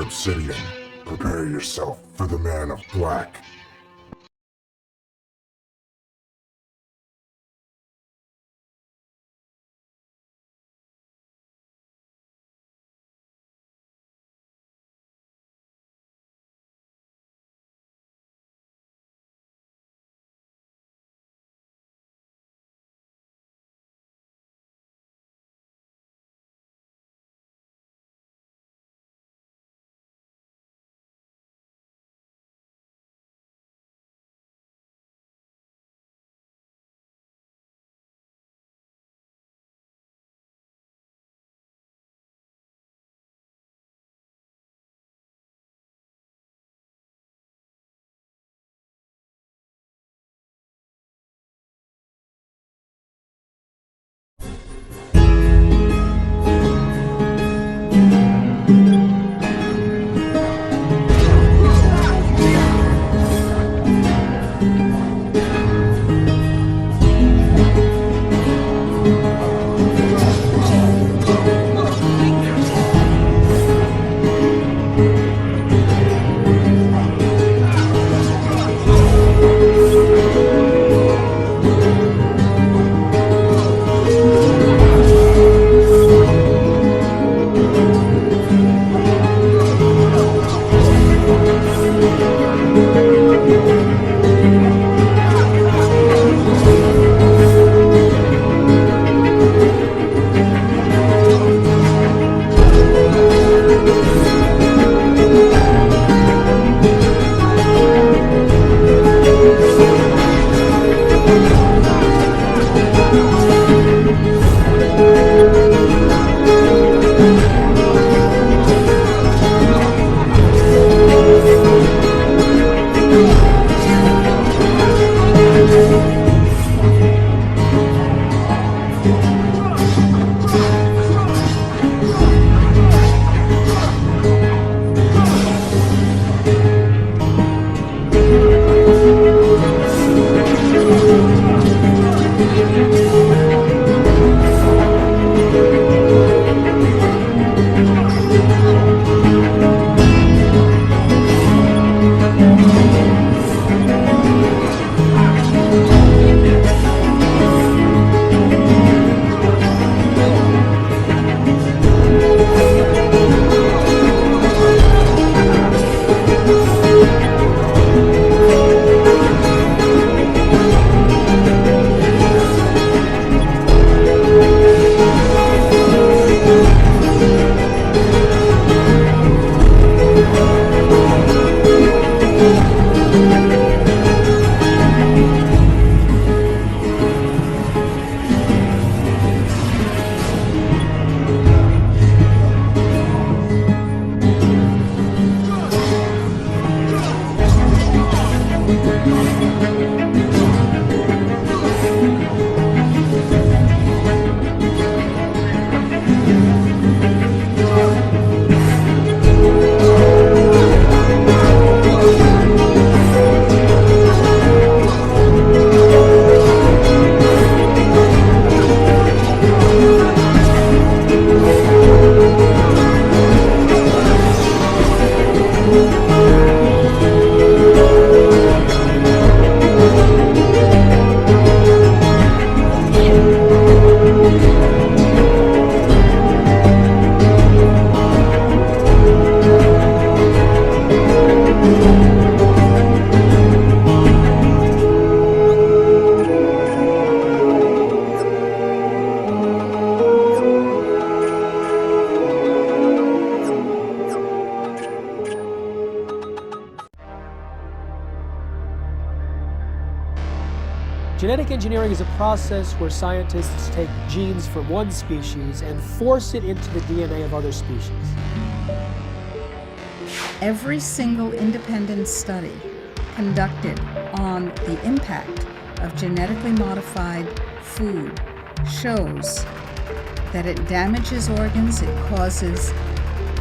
obsidian. Prepare yourself for the Man of Black. Genetic engineering is a process where scientists take genes from one species and force it into the DNA of other species. Every single independent study conducted on the impact of genetically modified food shows that it damages organs, it causes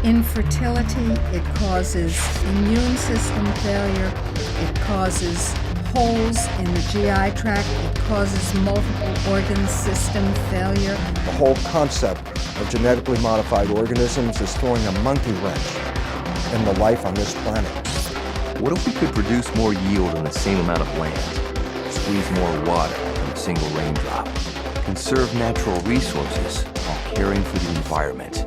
infertility, it causes immune system failure, it causes holes in the GI tract, it causes multiple organ system failure. The whole concept of genetically modified organisms is throwing a monkey wrench and the life on this planet. What if we could produce more yield on the same amount of land? Squeeze more water from a single raindrop? Conserve natural resources while caring for the environment?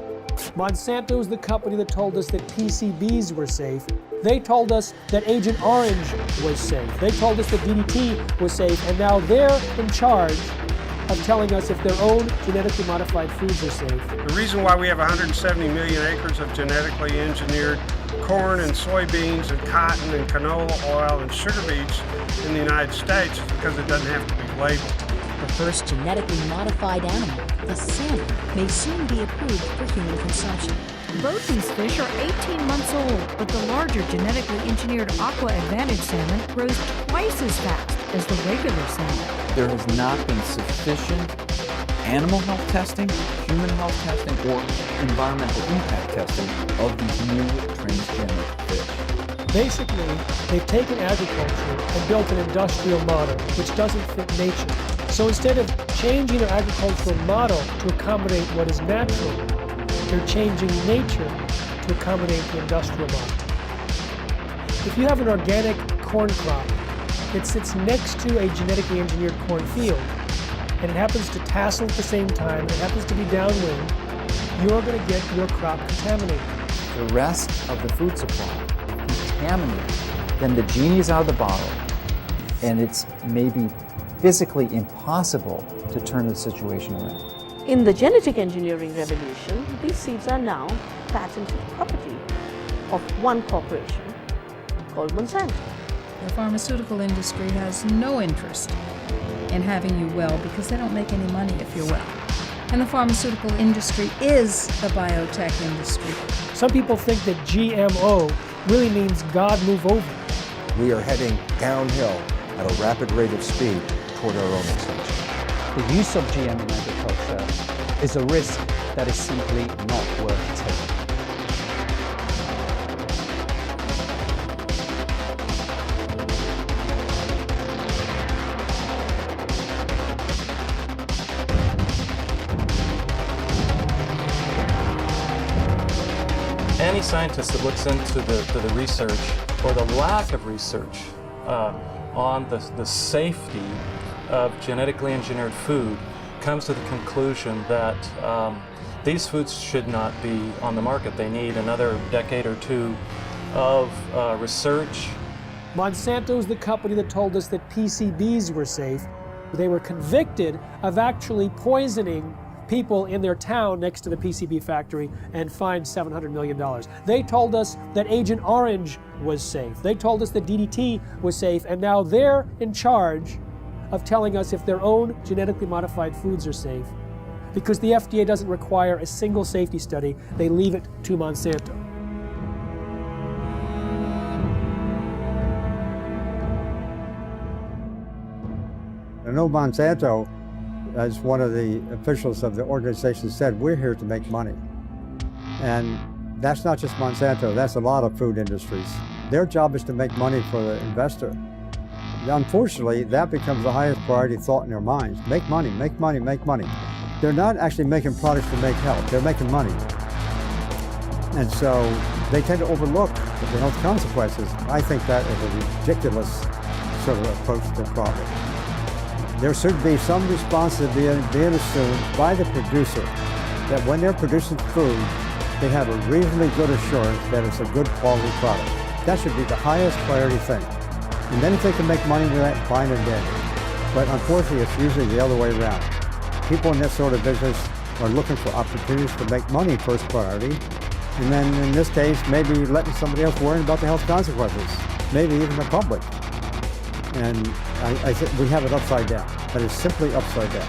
Monsanto is the company that told us that PCBs were safe. They told us that Agent Orange was safe. They told us that DDT was safe, and now they're in charge of telling us if their own genetically modified foods are safe. The reason why we have 170 million acres of genetically engineered corn and soybeans and cotton and canola oil and sugar beets in the United States is because it doesn't have to be labeled. The first genetically modified animal, the salmon, may soon be approved for human consumption. Both these fish are 18 months old, but the larger genetically engineered Aqua Advantage salmon grows twice as fast as the regular salmon. There has not been sufficient animal health testing, human health testing, or environmental impact testing of these new transgenic fish. Basically, they've taken agriculture and built an industrial model which doesn't fit nature. So instead of changing their agricultural model to accommodate what is natural, they're changing nature to accommodate the industrial model. If you have an organic corn crop, it sits next to a genetically engineered corn field, and it happens to tassel at the same time, and it happens to be downwind, you're going to get your crop contaminated. The rest of the food supply contaminated, then the genie's out of the bottle, and it's maybe physically impossible to turn the situation around. In the genetic engineering revolution, these seeds are now patented property of one corporation called Monsanto. The pharmaceutical industry has no interest in having you well because they don't make any money if you're well. And the pharmaceutical industry is the biotech industry. Some people think that GMO really means God move over. We are heading downhill at a rapid rate of speed toward our own extinction. The use of GM in agriculture is a risk that is simply not worth taking. Any scientist that looks into the research or the lack of research on the safety of genetically engineered food comes to the conclusion that these foods should not be on the market. They need another decade or two of research. Monsanto is the company that told us that PCBs were safe. They were convicted of actually poisoning people in their town next to the PCB factory and fined $700 million. They told us that Agent Orange was safe. They told us that DDT was safe, and now they're in charge of telling us if their own genetically modified foods are safe. Because the FDA doesn't require a single safety study, they leave it to Monsanto. I know Monsanto, as one of the officials of the organization said, we're here to make money. And that's not just Monsanto, that's a lot of food industries. Their job is to make money for the investor. Unfortunately, that becomes the highest priority thought in their minds. Make money, make money, make money. They're not actually making products to make health, they're making money. And so they tend to overlook the health consequences. I think that is a ridiculous sort of approach to the problem. There should be some responsibility being assumed by the producer that when they're producing food, they have a reasonably good assurance that it's a good quality product. That should be the highest priority thing. And then if they can make money with that, fine and dandy. But unfortunately, it's usually the other way around. People in this sort of business are looking for opportunities to make money first priority. And then in this case, maybe letting somebody else worry about the health consequences, maybe even the public. And I think we have it upside down. That is simply upside down.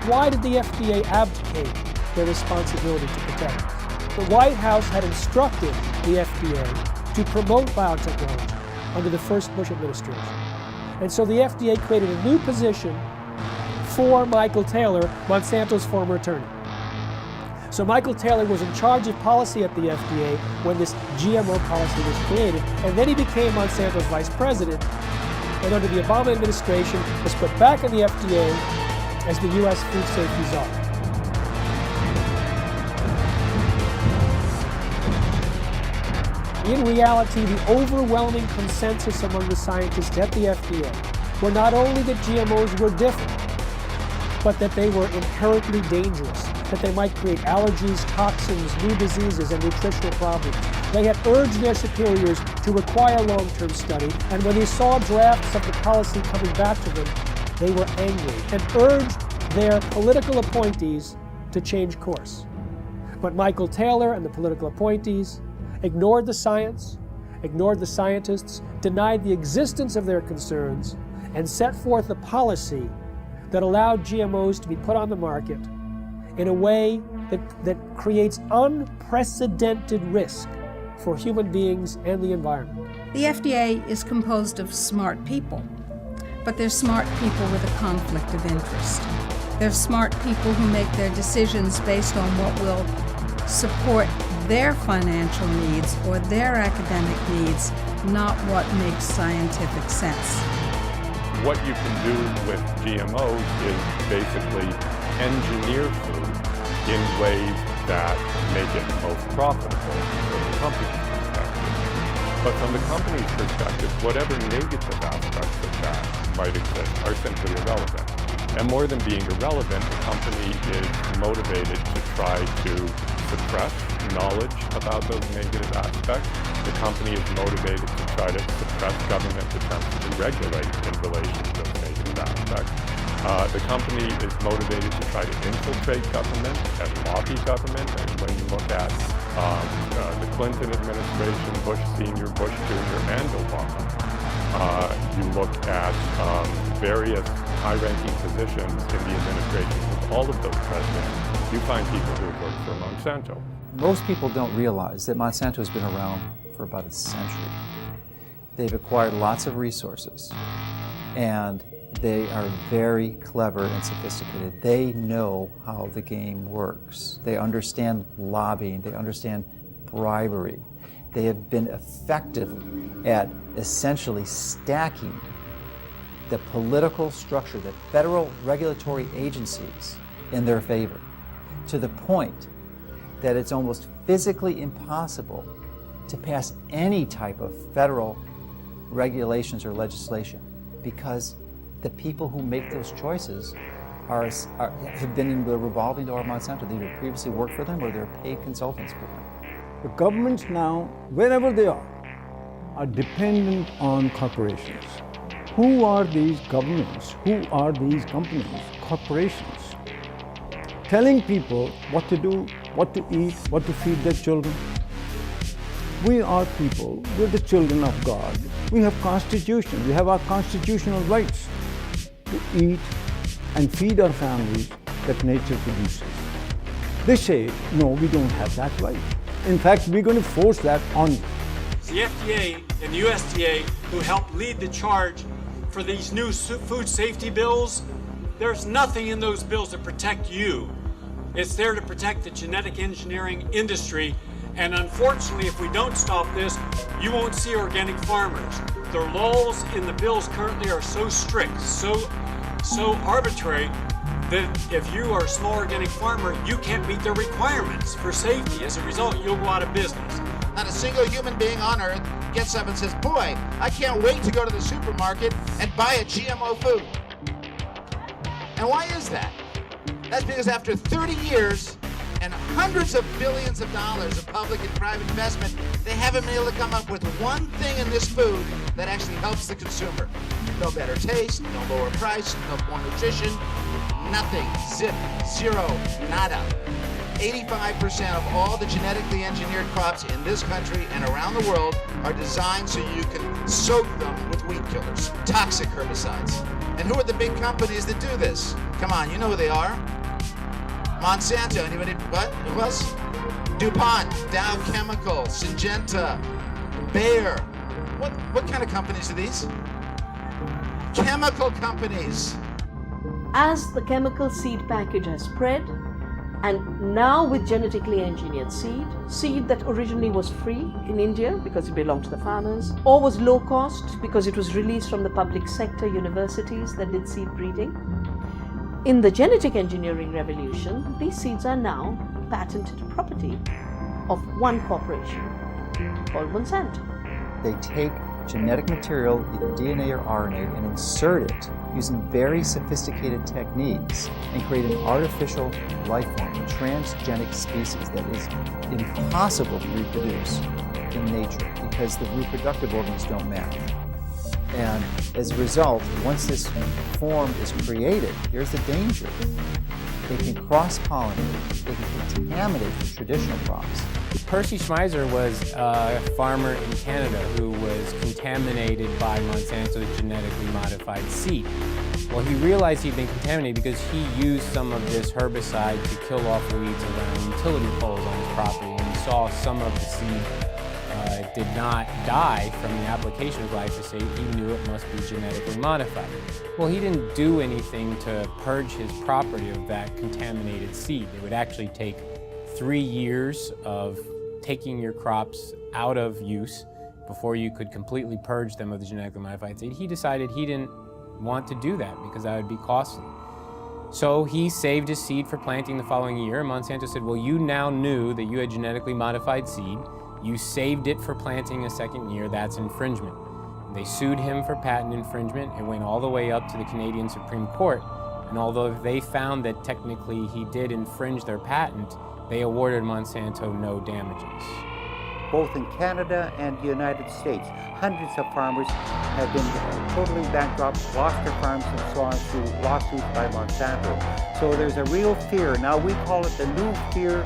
Why did the FDA abdicate their responsibility to protect us? The White House had instructed the FDA to promote biotechnology under the first Bush administration. And so the FDA created a new position for Michael Taylor, Monsanto's former attorney. So Michael Taylor was in charge of policy at the FDA when this GMO policy was created, and then he became Monsanto's vice president, and under the Obama administration was put back in the FDA as the U.S. food safety czar. In reality, the overwhelming consensus among the scientists at the FDA were not only that GMOs were different, but that they were inherently dangerous, that they might create allergies, toxins, new diseases, and nutritional problems. They had urged their superiors to require long-term study, and when they saw drafts of the policy coming back to them, they were angry and urged their political appointees to change course. But Michael Taylor and the political appointees ignored the science, ignored the scientists, denied the existence of their concerns, and set forth a policy that allowed GMOs to be put on the market in a way that creates unprecedented risk for human beings and the environment. The FDA is composed of smart people, but they're smart people with a conflict of interest. They're smart people who make their decisions based on what will support their financial needs or their academic needs, not what makes scientific sense. What you can do with GMOs is basically engineer food in ways that make it most profitable from the company's perspective. But from the company's perspective, whatever negative aspects of that might exist are simply irrelevant. And more than being irrelevant, the company is motivated to try to suppress knowledge about those negative aspects. The company is motivated to try to suppress government attempts to regulate in relation to those negative aspects. The company is motivated to try to infiltrate government and lobby government. And when you look at the Clinton administration, Bush Sr., Bush Jr., and Obama, you look at various high-ranking positions in the administration with all of those presidents, you find people who work for Monsanto. Most people don't realize that Monsanto has been around for about a century. They've acquired lots of resources, and they are very clever and sophisticated. They know how the game works. They understand lobbying. They understand bribery. They have been effective at essentially stacking the political structure, the federal regulatory agencies in their favor, to the point that it's almost physically impossible to pass any type of federal regulations or legislation, because the people who make those choices have been in the revolving door of Monsanto. They either previously worked for them or they're paid consultants for them. The governments now, wherever they are dependent on corporations. Who are these governments? Who are these companies? Corporations. Telling people what to do, what to eat, what to feed their children. We are people, we're the children of God. We have constitution, we have our constitutional rights to eat and feed our families that nature produces. They say, no, we don't have that right. In fact, we're going to force that on you. It's the FDA and the USDA who helped lead the charge for these new food safety bills. There's nothing in those bills to protect you. It's there to protect the genetic engineering industry. And unfortunately, if we don't stop this, you won't see organic farmers. The laws in the bills currently are so strict, so arbitrary, that if you are a small organic farmer, you can't meet their requirements for safety. As a result, you'll go out of business. Not a single human being on earth gets up and says, boy, I can't wait to go to the supermarket and buy a GMO food. And why is that? That's because after 30 years and hundreds of billions of dollars of public and private investment, they haven't been able to come up with one thing in this food that actually helps the consumer. No better taste, no lower price, no more nutrition, nothing, zip, zero, nada. 85% of all the genetically engineered crops in this country and around the world are designed so you can soak them with weed killers, toxic herbicides. And who are the big companies that do this? Come on, you know who they are. Monsanto, anybody, what? Who else? DuPont, Dow Chemical, Syngenta, Bayer. What kind of companies are these? Chemical companies. As the chemical seed package has spread, and now with genetically engineered seed that originally was free in India because it belonged to the farmers, or was low cost because it was released from the public sector universities that did seed breeding. In the genetic engineering revolution, these seeds are now patented property of one corporation. called Monsanto. They take genetic material, either DNA or RNA, and insert it using very sophisticated techniques and create an artificial life form, a transgenic species that is impossible to reproduce in nature because the reproductive organs don't match. And as a result, once this form is created, here's the danger. They can cross-pollinate, they can contaminate the traditional crops. Percy Schmeiser was a farmer in Canada who was contaminated by Monsanto's genetically modified seed. Well, he realized he'd been contaminated because he used some of this herbicide to kill off weeds around utility poles on his property, and he saw some of the seed did not die from the application of glyphosate. He knew it must be genetically modified. Well, he didn't do anything to purge his property of that contaminated seed. It would actually take 3 years of taking your crops out of use before you could completely purge them of the genetically modified seed. He decided he didn't want to do that because that would be costly. So he saved his seed for planting the following year, and Monsanto said, well, you now knew that you had genetically modified seed. You saved it for planting a second year, that's infringement. They sued him for patent infringement. It went all the way up to the Canadian Supreme Court, and although they found that technically he did infringe their patent, they awarded Monsanto no damages. Both in Canada and the United States, hundreds of farmers have been totally bankrupt, lost their farms and so on through lawsuits by Monsanto. So there's a real fear. Now we call it the new fear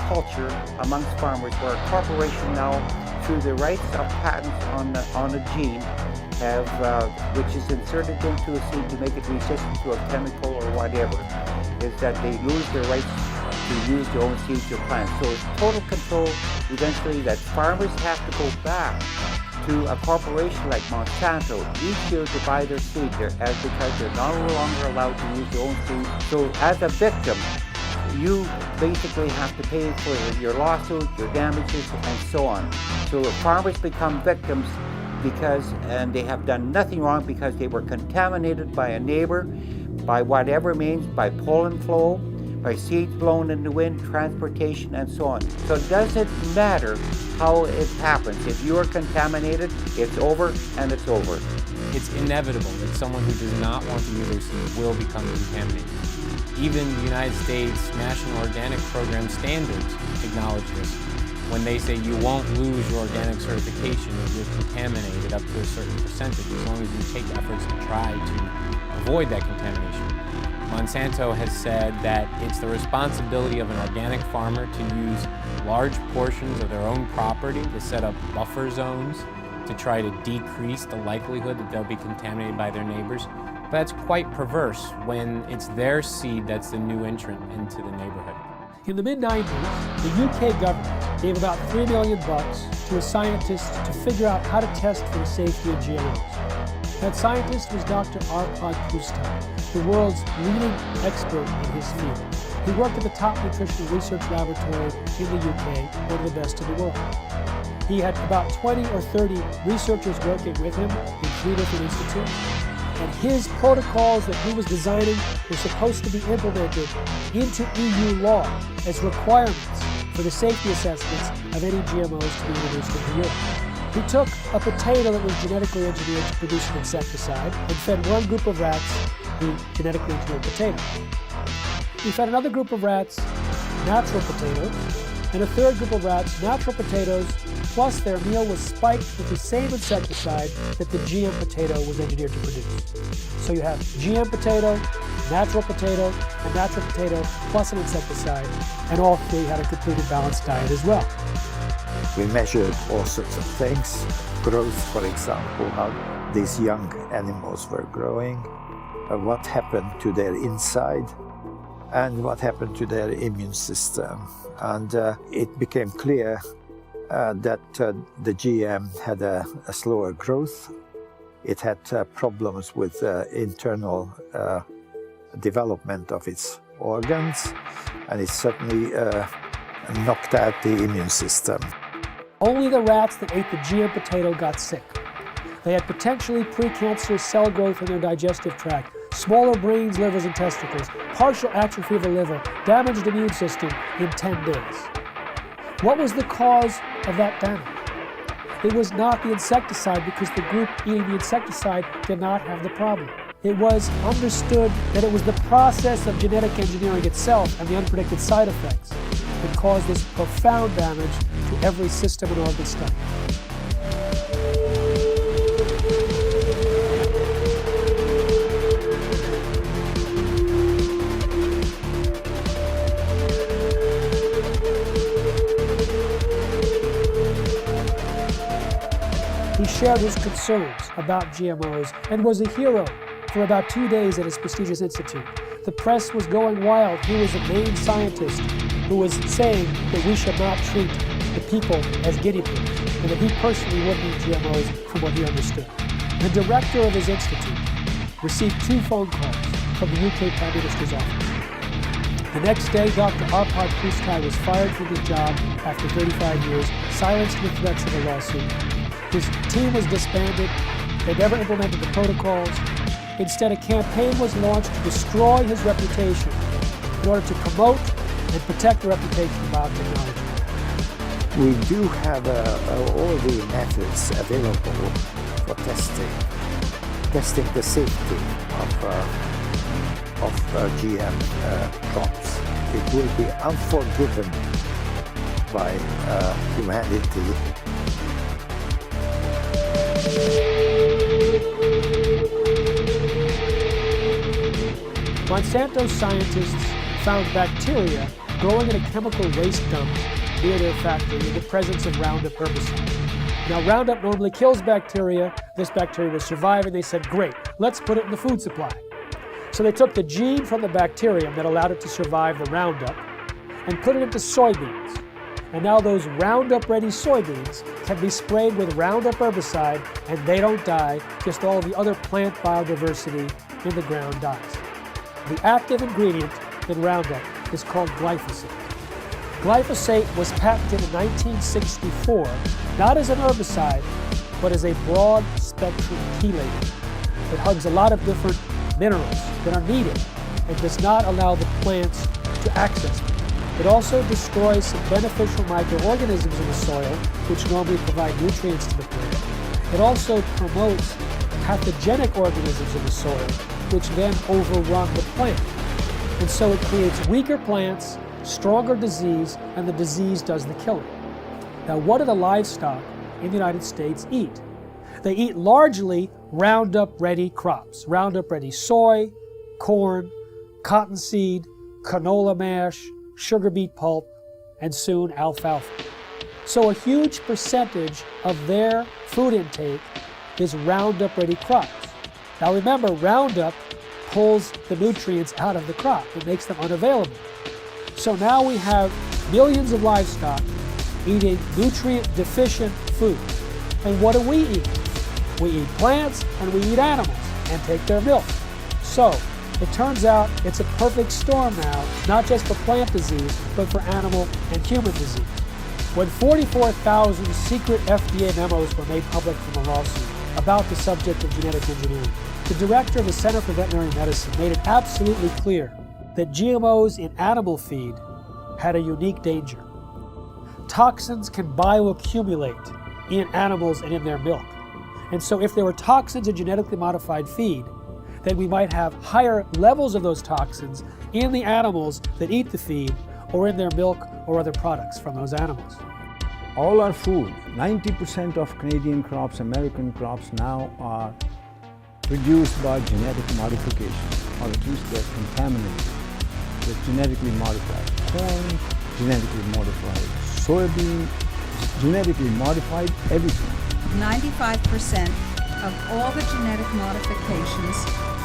culture amongst farmers, where a corporation now, through the rights of patents on a gene, which is inserted into a seed to make it resistant to a chemical or whatever, is that they lose their rights to use their own seeds or plants. So it's total control eventually that farmers have to go back to a corporation like Monsanto each year to buy their seed because they're no longer allowed to use their own seed. So as a victim, you basically have to pay for your lawsuit, your damages, and so on. So farmers become victims and they have done nothing wrong because they were contaminated by a neighbor, by whatever means, by pollen flow, by seeds blown in the wind, transportation, and so on. So it doesn't matter how it happens. If you are contaminated, it's over and it's over. It's inevitable that someone who does not want to use their seed will become contaminated. Even the United States National Organic Program standards acknowledge this when they say you won't lose your organic certification if you're contaminated up to a certain percentage, as long as you take efforts to try to avoid that contamination. Monsanto has said that it's the responsibility of an organic farmer to use large portions of their own property to set up buffer zones to try to decrease the likelihood that they'll be contaminated by their neighbors. But that's quite perverse when it's their seed that's the new entrant into the neighborhood. In the mid-90s, the UK government gave about $3 million to a scientist to figure out how to test for the safety of GMOs. That scientist was Dr. Arpad Pusztai, the world's leading expert in his field. He worked at the top nutrition research laboratory in the UK, one of the best in the world. He had about 20 or 30 researchers working with him in 3 different institutes. And his protocols that he was designing were supposed to be implemented into EU law as requirements for the safety assessments of any GMOs to be introduced into Europe. He took a potato that was genetically engineered to produce an insecticide and fed one group of rats the genetically engineered potato. He fed another group of rats natural potatoes, and a third group of rats natural potatoes, plus their meal was spiked with the same insecticide that the GM potato was engineered to produce. So you have GM potato, natural potato, and natural potato plus an insecticide, and all three had a completely balanced diet as well. We measured all sorts of things, growth, for example, how these young animals were growing, what happened to their inside, and what happened to their immune system. And it became clear that the GM had a slower growth. It had problems with internal development of its organs, and it certainly knocked out the immune system. Only the rats that ate the GM potato got sick. They had potentially precancerous cell growth in their digestive tract, smaller brains, livers, and testicles, partial atrophy of the liver, damaged immune system in 10 days. What was the cause of that damage? It was not the insecticide because the group eating the insecticide did not have the problem. It was understood that it was the process of genetic engineering itself and the unpredicted side effects that caused this profound damage to every system and organ study. He shared his concerns about GMOs and was a hero for about 2 days at his prestigious institute. The press was going wild. He was a main scientist who was saying that we should not treat the people as guinea pigs, and that he personally wouldn't eat GMOs from what he understood. The director of his institute received 2 phone calls from the UK Prime Minister's office. The next day, Dr. Arpad Pusztai was fired from his job after 35 years, silenced with threats of a lawsuit. His team was disbanded. They never implemented the protocols. Instead, a campaign was launched to destroy his reputation in order to promote and protect the reputation of biotechnology. We do have all the methods available for testing the safety of GM crops. It will be unforgiven by humanity. Monsanto scientists found bacteria growing in a chemical waste dump near their factory in the presence of Roundup herbicide. Now, Roundup normally kills bacteria. This bacteria was surviving. They said, great, let's put it in the food supply. So they took the gene from the bacterium that allowed it to survive the Roundup and put it into soybeans. And now those Roundup-ready soybeans can be sprayed with Roundup herbicide and they don't die, just all the other plant biodiversity in the ground dies. The active ingredient in Roundup is called glyphosate. Glyphosate was patented in 1964, not as an herbicide, but as a broad-spectrum chelator that hugs a lot of different minerals that are needed and does not allow the plants to access them. It also destroys some beneficial microorganisms in the soil, which normally provide nutrients to the plant. It also promotes pathogenic organisms in the soil, which then overrun the plant. And so it creates weaker plants, stronger disease, and the disease does the killing. Now, what do the livestock in the United States eat? They eat largely Roundup-ready crops. Roundup-ready soy, corn, cottonseed, canola mash, sugar beet pulp, and soon alfalfa. So a huge percentage of their food intake is Roundup-ready crops. Now remember, Roundup pulls the nutrients out of the crop. It makes them unavailable. So now we have millions of livestock eating nutrient-deficient food. And what do we eat? We eat plants and we eat animals and take their milk. So it turns out it's a perfect storm now, not just for plant disease, but for animal and human disease. When 44,000 secret FDA memos were made public from a lawsuit about the subject of genetic engineering, the director of the Center for Veterinary Medicine made it absolutely clear that GMOs in animal feed had a unique danger. Toxins can bioaccumulate in animals and in their milk. And so if there were toxins in genetically modified feed, then we might have higher levels of those toxins in the animals that eat the feed or in their milk or other products from those animals. All our food, 90% of Canadian crops, American crops now are produced by genetic modification, or at least they're contaminated with genetically modified corn, genetically modified soybean, genetically modified everything. 95% of all the genetic modifications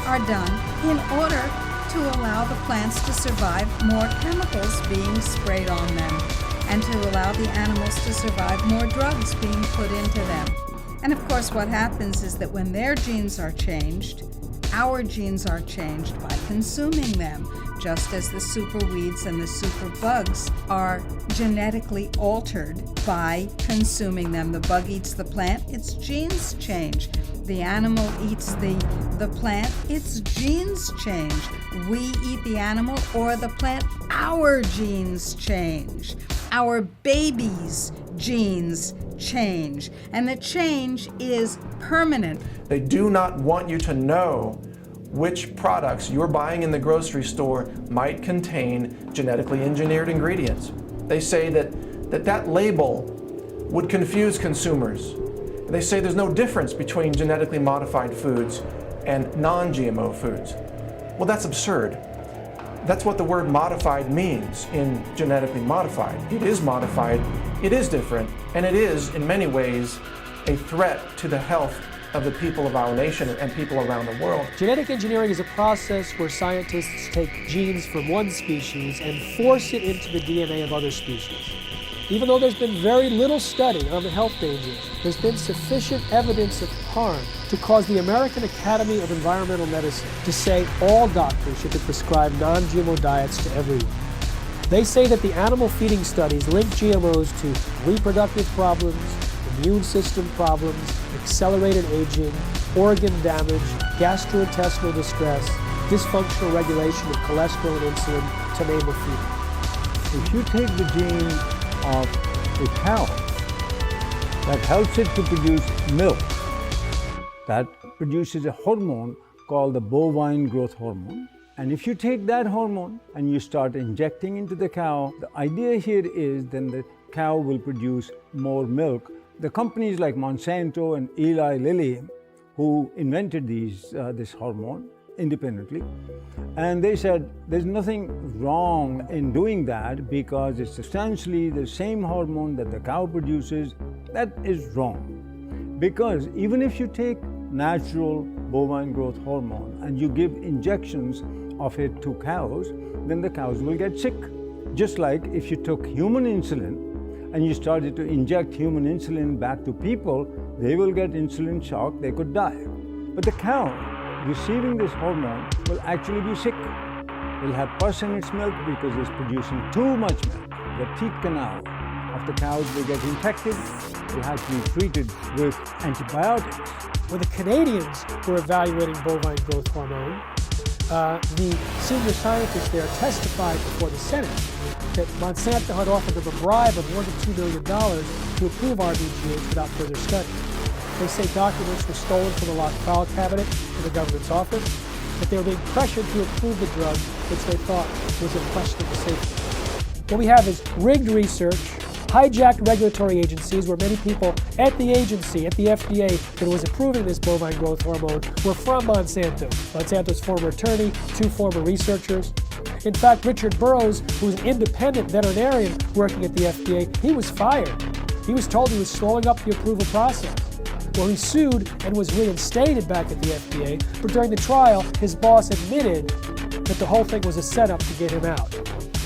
are done in order to allow the plants to survive more chemicals being sprayed on them and to allow the animals to survive more drugs being put into them. And of course what happens is that when their genes are changed, our genes are changed by consuming them, just as the superweeds and the superbugs are genetically altered by consuming them. The bug eats the plant, its genes change. The animal eats the plant, its genes change. We eat the animal or the plant, our genes change. our babies' genes change, and the change is permanent. They do not want you to know which products you're buying in the grocery store might contain genetically engineered ingredients. They say that label would confuse consumers. They say there's no difference between genetically modified foods and non-GMO foods. Well, that's absurd. That's what the word modified means in genetically modified. It is modified, it is different, and it is, in many ways, a threat to the health of the people of our nation and people around the world. Genetic engineering is a process where scientists take genes from one species and force it into the DNA of other species. Even though there's been very little study on the health dangers, there's been sufficient evidence of harm to cause the American Academy of Environmental Medicine to say all doctors should prescribe non-GMO diets to everyone. They say that the animal feeding studies link GMOs to reproductive problems, immune system problems, accelerated aging, organ damage, gastrointestinal distress, dysfunctional regulation of cholesterol and insulin, to name a few. If you take the gene of a cow that helps it to produce milk, that produces a hormone called the bovine growth hormone. And if you take that hormone and you start injecting into the cow, the idea here is then the cow will produce more milk. The companies like Monsanto and Eli Lilly, who invented this hormone independently, and they said there's nothing wrong in doing that because it's essentially the same hormone that the cow produces. That is wrong, because even if you take natural bovine growth hormone and you give injections of it to cows, then the cows will get sick. Just like if you took human insulin and you started to inject human insulin back to people, they will get insulin shock, they could die. But the cow receiving this hormone will actually be sick. It'll have pus in its milk because it's producing too much milk. The teat canal of the cows will get infected. It has to be treated with antibiotics. When the Canadians were evaluating bovine growth hormone, the senior scientists there testified before the Senate that Monsanto had offered them a bribe of more than $2 million to approve RBGH without further study. They say documents were stolen from the locked file cabinet in the government's office, that they were being pressured to approve the drug, which they thought was a question of safety. What we have is rigged research, hijacked regulatory agencies where many people at the agency, at the FDA, that was approving this bovine growth hormone were from Monsanto. Monsanto's former attorney, 2 former researchers. In fact, Richard Burroughs, who was an independent veterinarian working at the FDA, he was fired. He was told he was slowing up the approval process. Well, he sued and was reinstated back at the FDA, but during the trial, his boss admitted that the whole thing was a setup to get him out.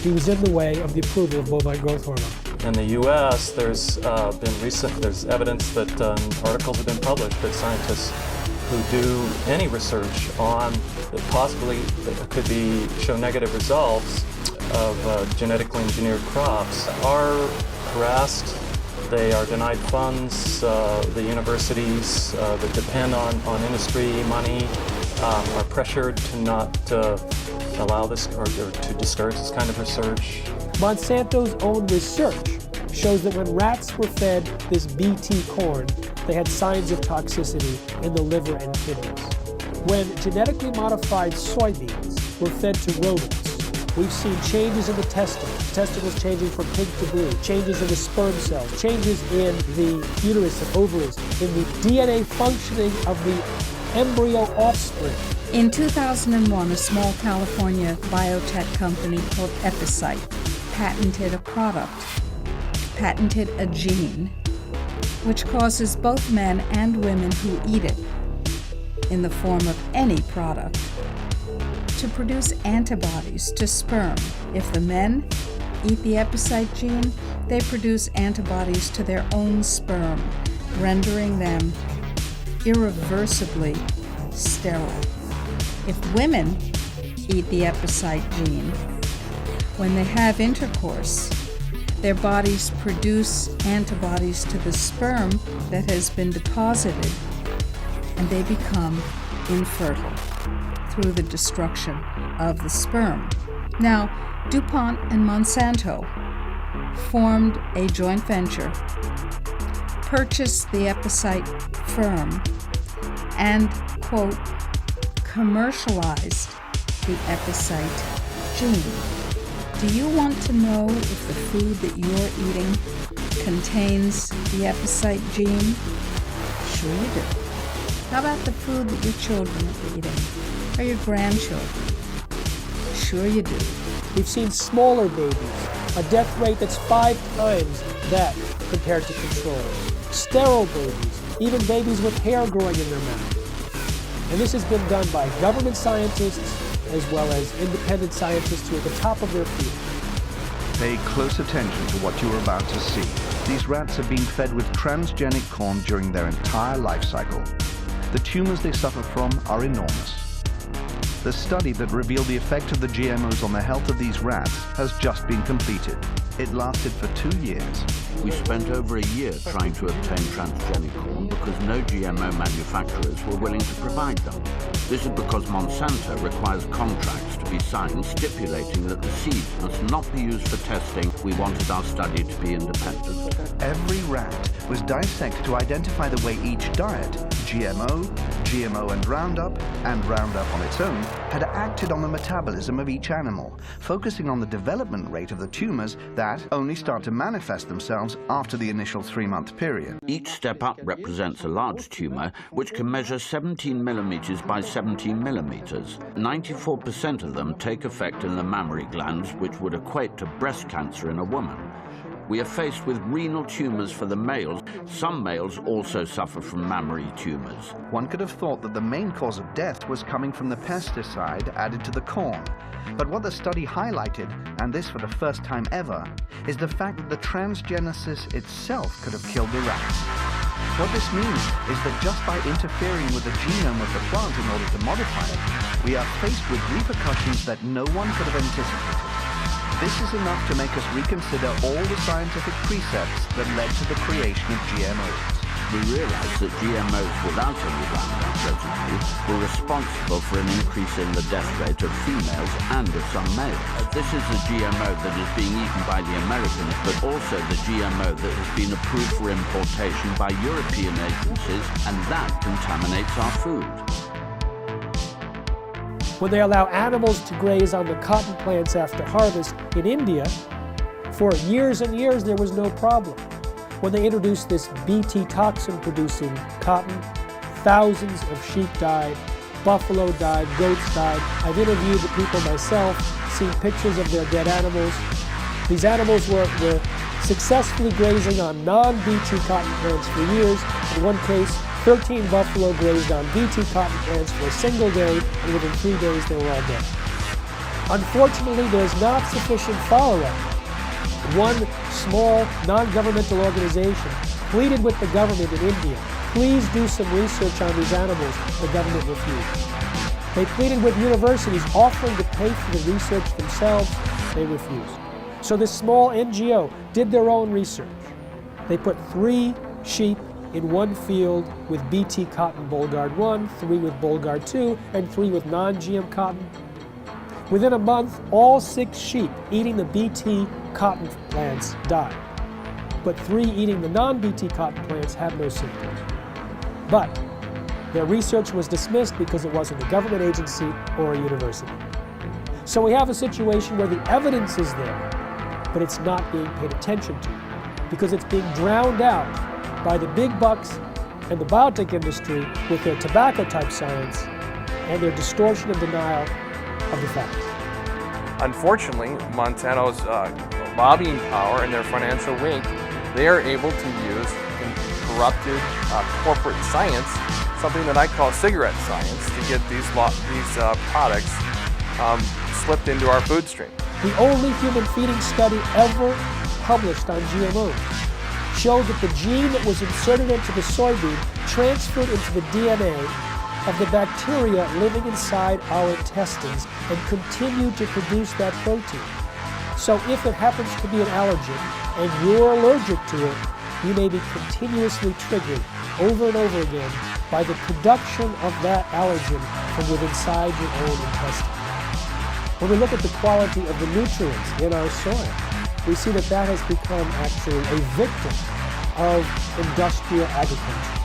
He was in the way of the approval of bovine growth hormone. In the U.S., there's evidence that articles have been published that scientists who do any research on that possibly could show negative results of genetically engineered crops are harassed. They are denied funds. The universities that depend on industry money are pressured to not allow this or to discourage this kind of research. Monsanto's own research shows that when rats were fed this BT corn, they had signs of toxicity in the liver and kidneys. When genetically modified soybeans were fed to rodents, we've seen changes in the testicles changing from pink to blue, changes in the sperm cells, changes in the uterus and ovaries, in the DNA functioning of the embryo offspring. In 2001, a small California biotech company called Epicite patented a gene which causes both men and women who eat it, in the form of any product, to produce antibodies to sperm. If the men eat the Epicite gene, they produce antibodies to their own sperm, rendering them irreversibly sterile. If women eat the Epicite gene, when they have intercourse, their bodies produce antibodies to the sperm that has been deposited, and they become infertile through the destruction of the sperm. Now, DuPont and Monsanto formed a joint venture, purchased the epicite firm, and, quote, commercialized the epicite gene. Do you want to know if the food that you're eating contains the epicite gene? Sure you do. How about the food that your children are eating, or your grandchildren? Sure you do. We've seen smaller babies, a death rate that's 5 times that compared to control. Sterile babies, even babies with hair growing in their mouth. And this has been done by government scientists as well as independent scientists who are at the top of their field. Pay close attention to what you are about to see. These rats are being fed with transgenic corn during their entire life cycle. The tumors they suffer from are enormous. The study that revealed the effect of the GMOs on the health of these rats has just been completed. It lasted for 2 years. We spent over a year trying to obtain transgenic corn because no GMO manufacturers were willing to provide them. This is because Monsanto requires contracts to be signed stipulating that the seeds must not be used for testing. We wanted our study to be independent. Every rat was dissected to identify the way each diet, GMO and Roundup on its own, had acted on the metabolism of each animal, focusing on the development rate of the tumors that only start to manifest themselves after the initial 3-month period. Each step up represents a large tumor which can measure 17 millimeters by 17 millimeters. 94% of them take effect in the mammary glands, which would equate to breast cancer in a woman. We are faced with renal tumors for the males. Some males also suffer from mammary tumors. One could have thought that the main cause of death was coming from the pesticide added to the corn. But what the study highlighted, and this for the first time ever, is the fact that the transgenesis itself could have killed the rats. What this means is that just by interfering with the genome of the plant in order to modify it, we are faced with repercussions that no one could have anticipated. This is enough to make us reconsider all the scientific precepts that led to the creation of GMOs. We realized that GMOs without any Roundup residue were responsible for an increase in the death rate of females and of some males. This is the GMO that is being eaten by the Americans, but also the GMO that has been approved for importation by European agencies, and that contaminates our food. When they allow animals to graze on the cotton plants after harvest in India, for years and years there was no problem. When they introduced this Bt toxin producing cotton, thousands of sheep died, buffalo died, goats died. I've interviewed the people myself, seen pictures of their dead animals. These animals were successfully grazing on non-Bt cotton plants for years. In one case, 13 buffalo grazed on Bt cotton plants for a single day, and within 3 days they were all dead. Unfortunately, there's not sufficient follow-up. One small non-governmental organization pleaded with the government in India, please do some research on these animals. The government refused. They pleaded with universities offering to pay for the research themselves. They refused. So this small NGO did their own research. They put 3 sheep in one field with Bt cotton Bollgard 1, 3 with Bollgard 2, and 3 with non-GM cotton. Within a month, all 6 sheep eating the Bt cotton plants died. But 3 eating the non-Bt cotton plants had no symptoms. But their research was dismissed because it wasn't a government agency or a university. So we have a situation where the evidence is there, but it's not being paid attention to because it's being drowned out by the big bucks and the biotech industry with their tobacco-type science and their distortion and denial of the facts. Unfortunately, Monsanto's lobbying power and their financial wink, they are able to use in corrupted corporate science, something that I call cigarette science, to get these products slipped into our food stream. The only human feeding study ever published on GMOs showed that the gene that was inserted into the soybean transferred into the DNA of the bacteria living inside our intestines and continued to produce that protein. So if it happens to be an allergen and you're allergic to it, you may be continuously triggered over and over again by the production of that allergen from within inside your own intestine. When we look at the quality of the nutrients in our soil, we see that that has become actually a victim of industrial agriculture,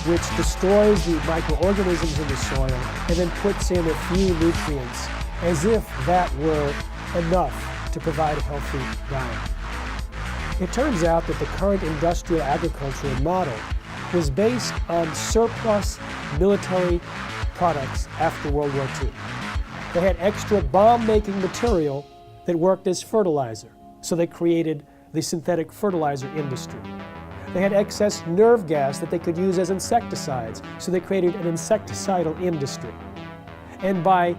which destroys the microorganisms in the soil and then puts in a few nutrients as if that were enough to provide a healthy diet. It turns out that the current industrial agricultural model was based on surplus military products after World War II. They had extra bomb-making material that worked as fertilizer, so they created the synthetic fertilizer industry. They had excess nerve gas that they could use as insecticides, so they created an insecticidal industry. And by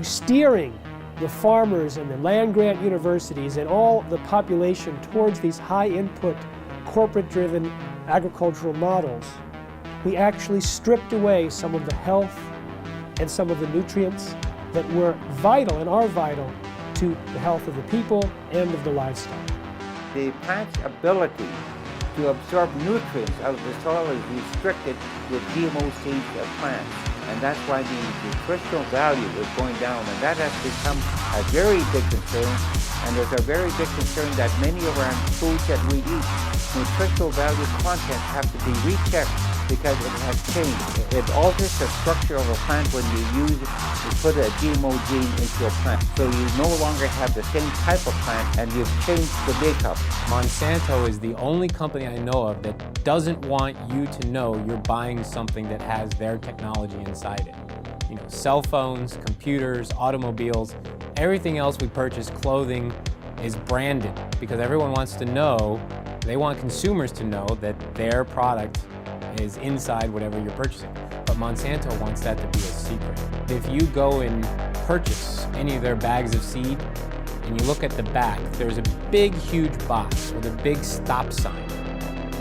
steering the farmers and the land-grant universities and all the population towards these high-input, corporate-driven agricultural models, we actually stripped away some of the health and some of the nutrients that were vital and are vital to the health of the people and of the livestock. The plant's ability to absorb nutrients out of the soil is restricted with GMO seeds of plants. And that's why the nutritional value is going down. And that has become a very big concern. And there's a very big concern that many of our foods that we eat, nutritional value content have to be rechecked because it has changed. It alters the structure of a plant when you put a GMO gene into a plant. So you no longer have the same type of plant and you've changed the makeup. Monsanto is the only company I know of that doesn't want you to know you're buying something that has their technology inside it. You know, cell phones, computers, automobiles, everything else we purchase, clothing, is branded because everyone wants to know, they want consumers to know that their product is inside whatever you're purchasing. But Monsanto wants that to be a secret. If you go and purchase any of their bags of seed and you look at the back, there's a big, huge box with a big stop sign.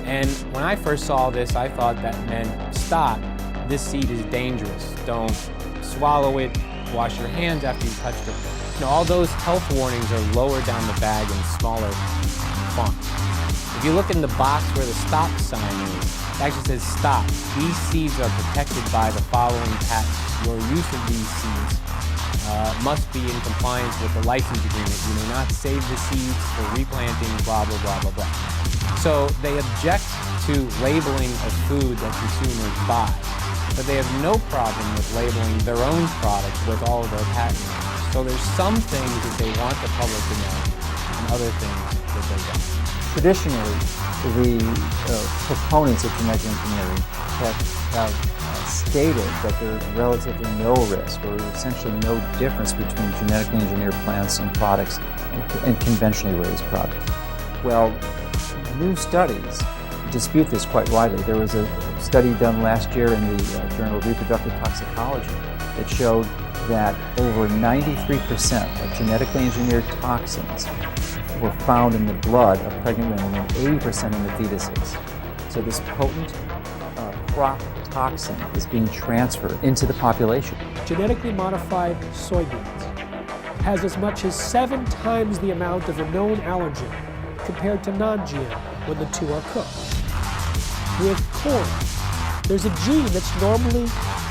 And when I first saw this, I thought that meant stop. This seed is dangerous. Don't swallow it. Wash your hands after you touch it. You know, all those health warnings are lower down the bag in smaller font. If you look in the box where the stop sign is, it actually says stop. These seeds are protected by the following patents. Your use of these seeds must be in compliance with the license agreement. You may not save the seeds for replanting, blah, blah, blah, blah, blah. So they object to labeling of food that consumers buy, but they have no problem with labeling their own product with all of their patent names. So there's some things that they want the public to know and other things that they don't. Traditionally, the proponents of genetic engineering have stated that there's relatively no risk or essentially no difference between genetically engineered plants and products and conventionally raised products. Well, new studies dispute this quite widely. There was a study done last year in the Journal of Reproductive Toxicology that showed that over 93% of genetically engineered toxins were found in the blood of pregnant women and 80% in the fetuses. So this potent crop toxin is being transferred into the population. Genetically modified soybeans has as much as 7 times the amount of a known allergen compared to non-GM when the two are cooked. With corn, there's a gene that's normally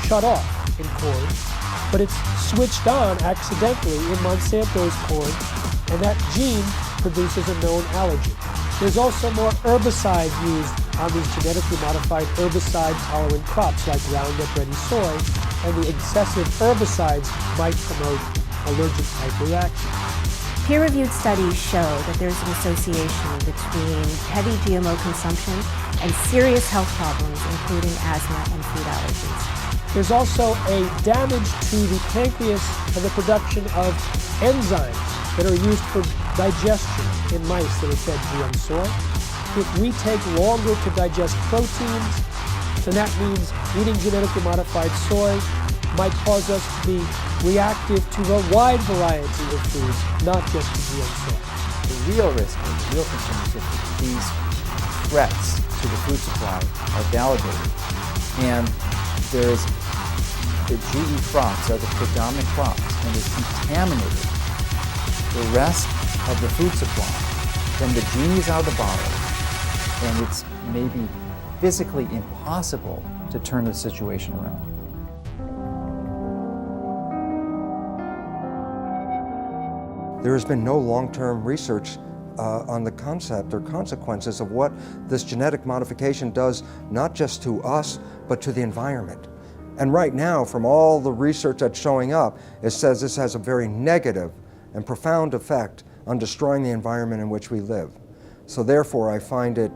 shut off in corn, but it's switched on accidentally in Monsanto's corn, and that gene produces a known allergen. There's also more herbicide used on these genetically modified herbicide-tolerant crops like Roundup Ready soy, and the excessive herbicides might promote allergic-type reactions. Peer-reviewed studies show that there's an association between heavy GMO consumption and serious health problems, including asthma and food allergies. There's also a damage to the pancreas and the production of enzymes that are used for digestion in mice that are fed GM soy. If we take longer to digest proteins, then that means eating genetically modified soy might cause us to be reactive to a wide variety of foods, not just to GM soy. The real risk, the real concern is if these threats to the food supply are validated and there's the GE crops are the predominant crops and it's contaminated the rest of the food supply, then the genie's out of the bottle and it's maybe physically impossible to turn the situation around. there has been no long-term research on the concept or consequences of what this genetic modification does, not just to us, but to the environment. And right now, from all the research that's showing up, it says this has a very negative and profound effect on destroying the environment in which we live. So therefore, I find it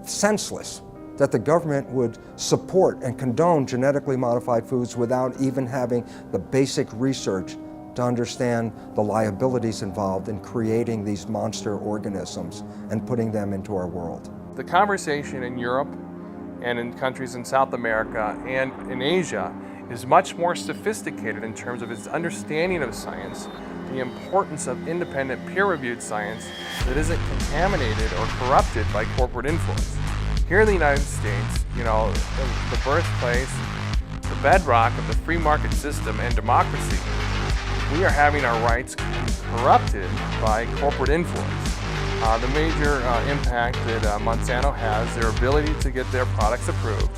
senseless that the government would support and condone genetically modified foods without even having the basic research to understand the liabilities involved in creating these monster organisms and putting them into our world. The conversation in Europe and in countries in South America and in Asia is much more sophisticated in terms of its understanding of science, the importance of independent peer-reviewed science that isn't contaminated or corrupted by corporate influence. Here in the United States, you know, the birthplace, the bedrock of the free market system and democracy, we are having our rights corrupted by corporate influence. The major impact that Monsanto has, their ability to get their products approved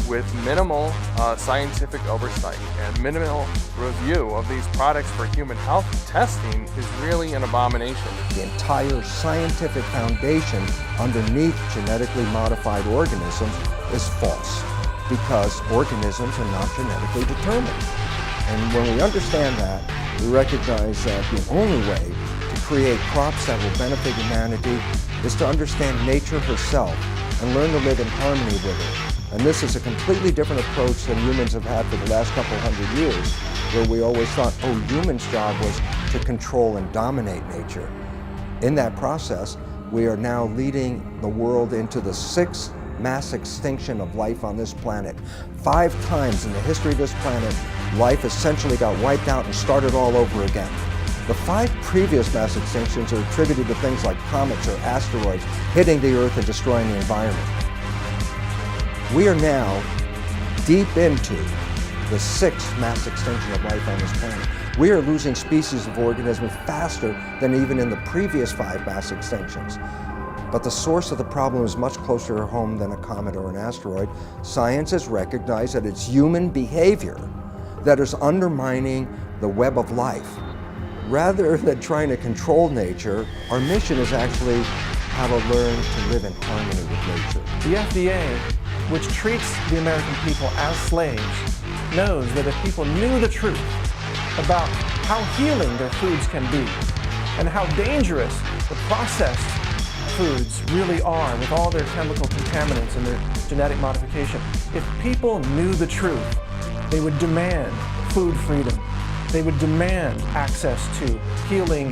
with minimal scientific oversight and minimal review of these products for human health testing is really an abomination. The entire scientific foundation underneath genetically modified organisms is false because organisms are not genetically determined. And when we understand that, we recognize that the only way to create crops that will benefit humanity is to understand nature herself and learn to live in harmony with her. And this is a completely different approach than humans have had for the last couple hundred years, where we always thought, oh, humans' job was to control and dominate nature. In that process, we are now leading the world into the 6th mass extinction of life on this planet. 5 times in the history of this planet, life essentially got wiped out and started all over again. The 5 previous mass extinctions are attributed to things like comets or asteroids hitting the Earth and destroying the environment. We are now deep into the 6th mass extinction of life on this planet. We are losing species of organisms faster than even in the previous 5 mass extinctions. But the source of the problem is much closer to home than a comet or an asteroid. Science has recognized that it's human behavior that is undermining the web of life. Rather than trying to control nature, our mission is actually how to learn to live in harmony with nature. The FDA, which treats the American people as slaves, knows that if people knew the truth about how healing their foods can be and how dangerous the processed foods really are with all their chemical contaminants and their genetic modification, if people knew the truth, they would demand food freedom. They would demand access to healing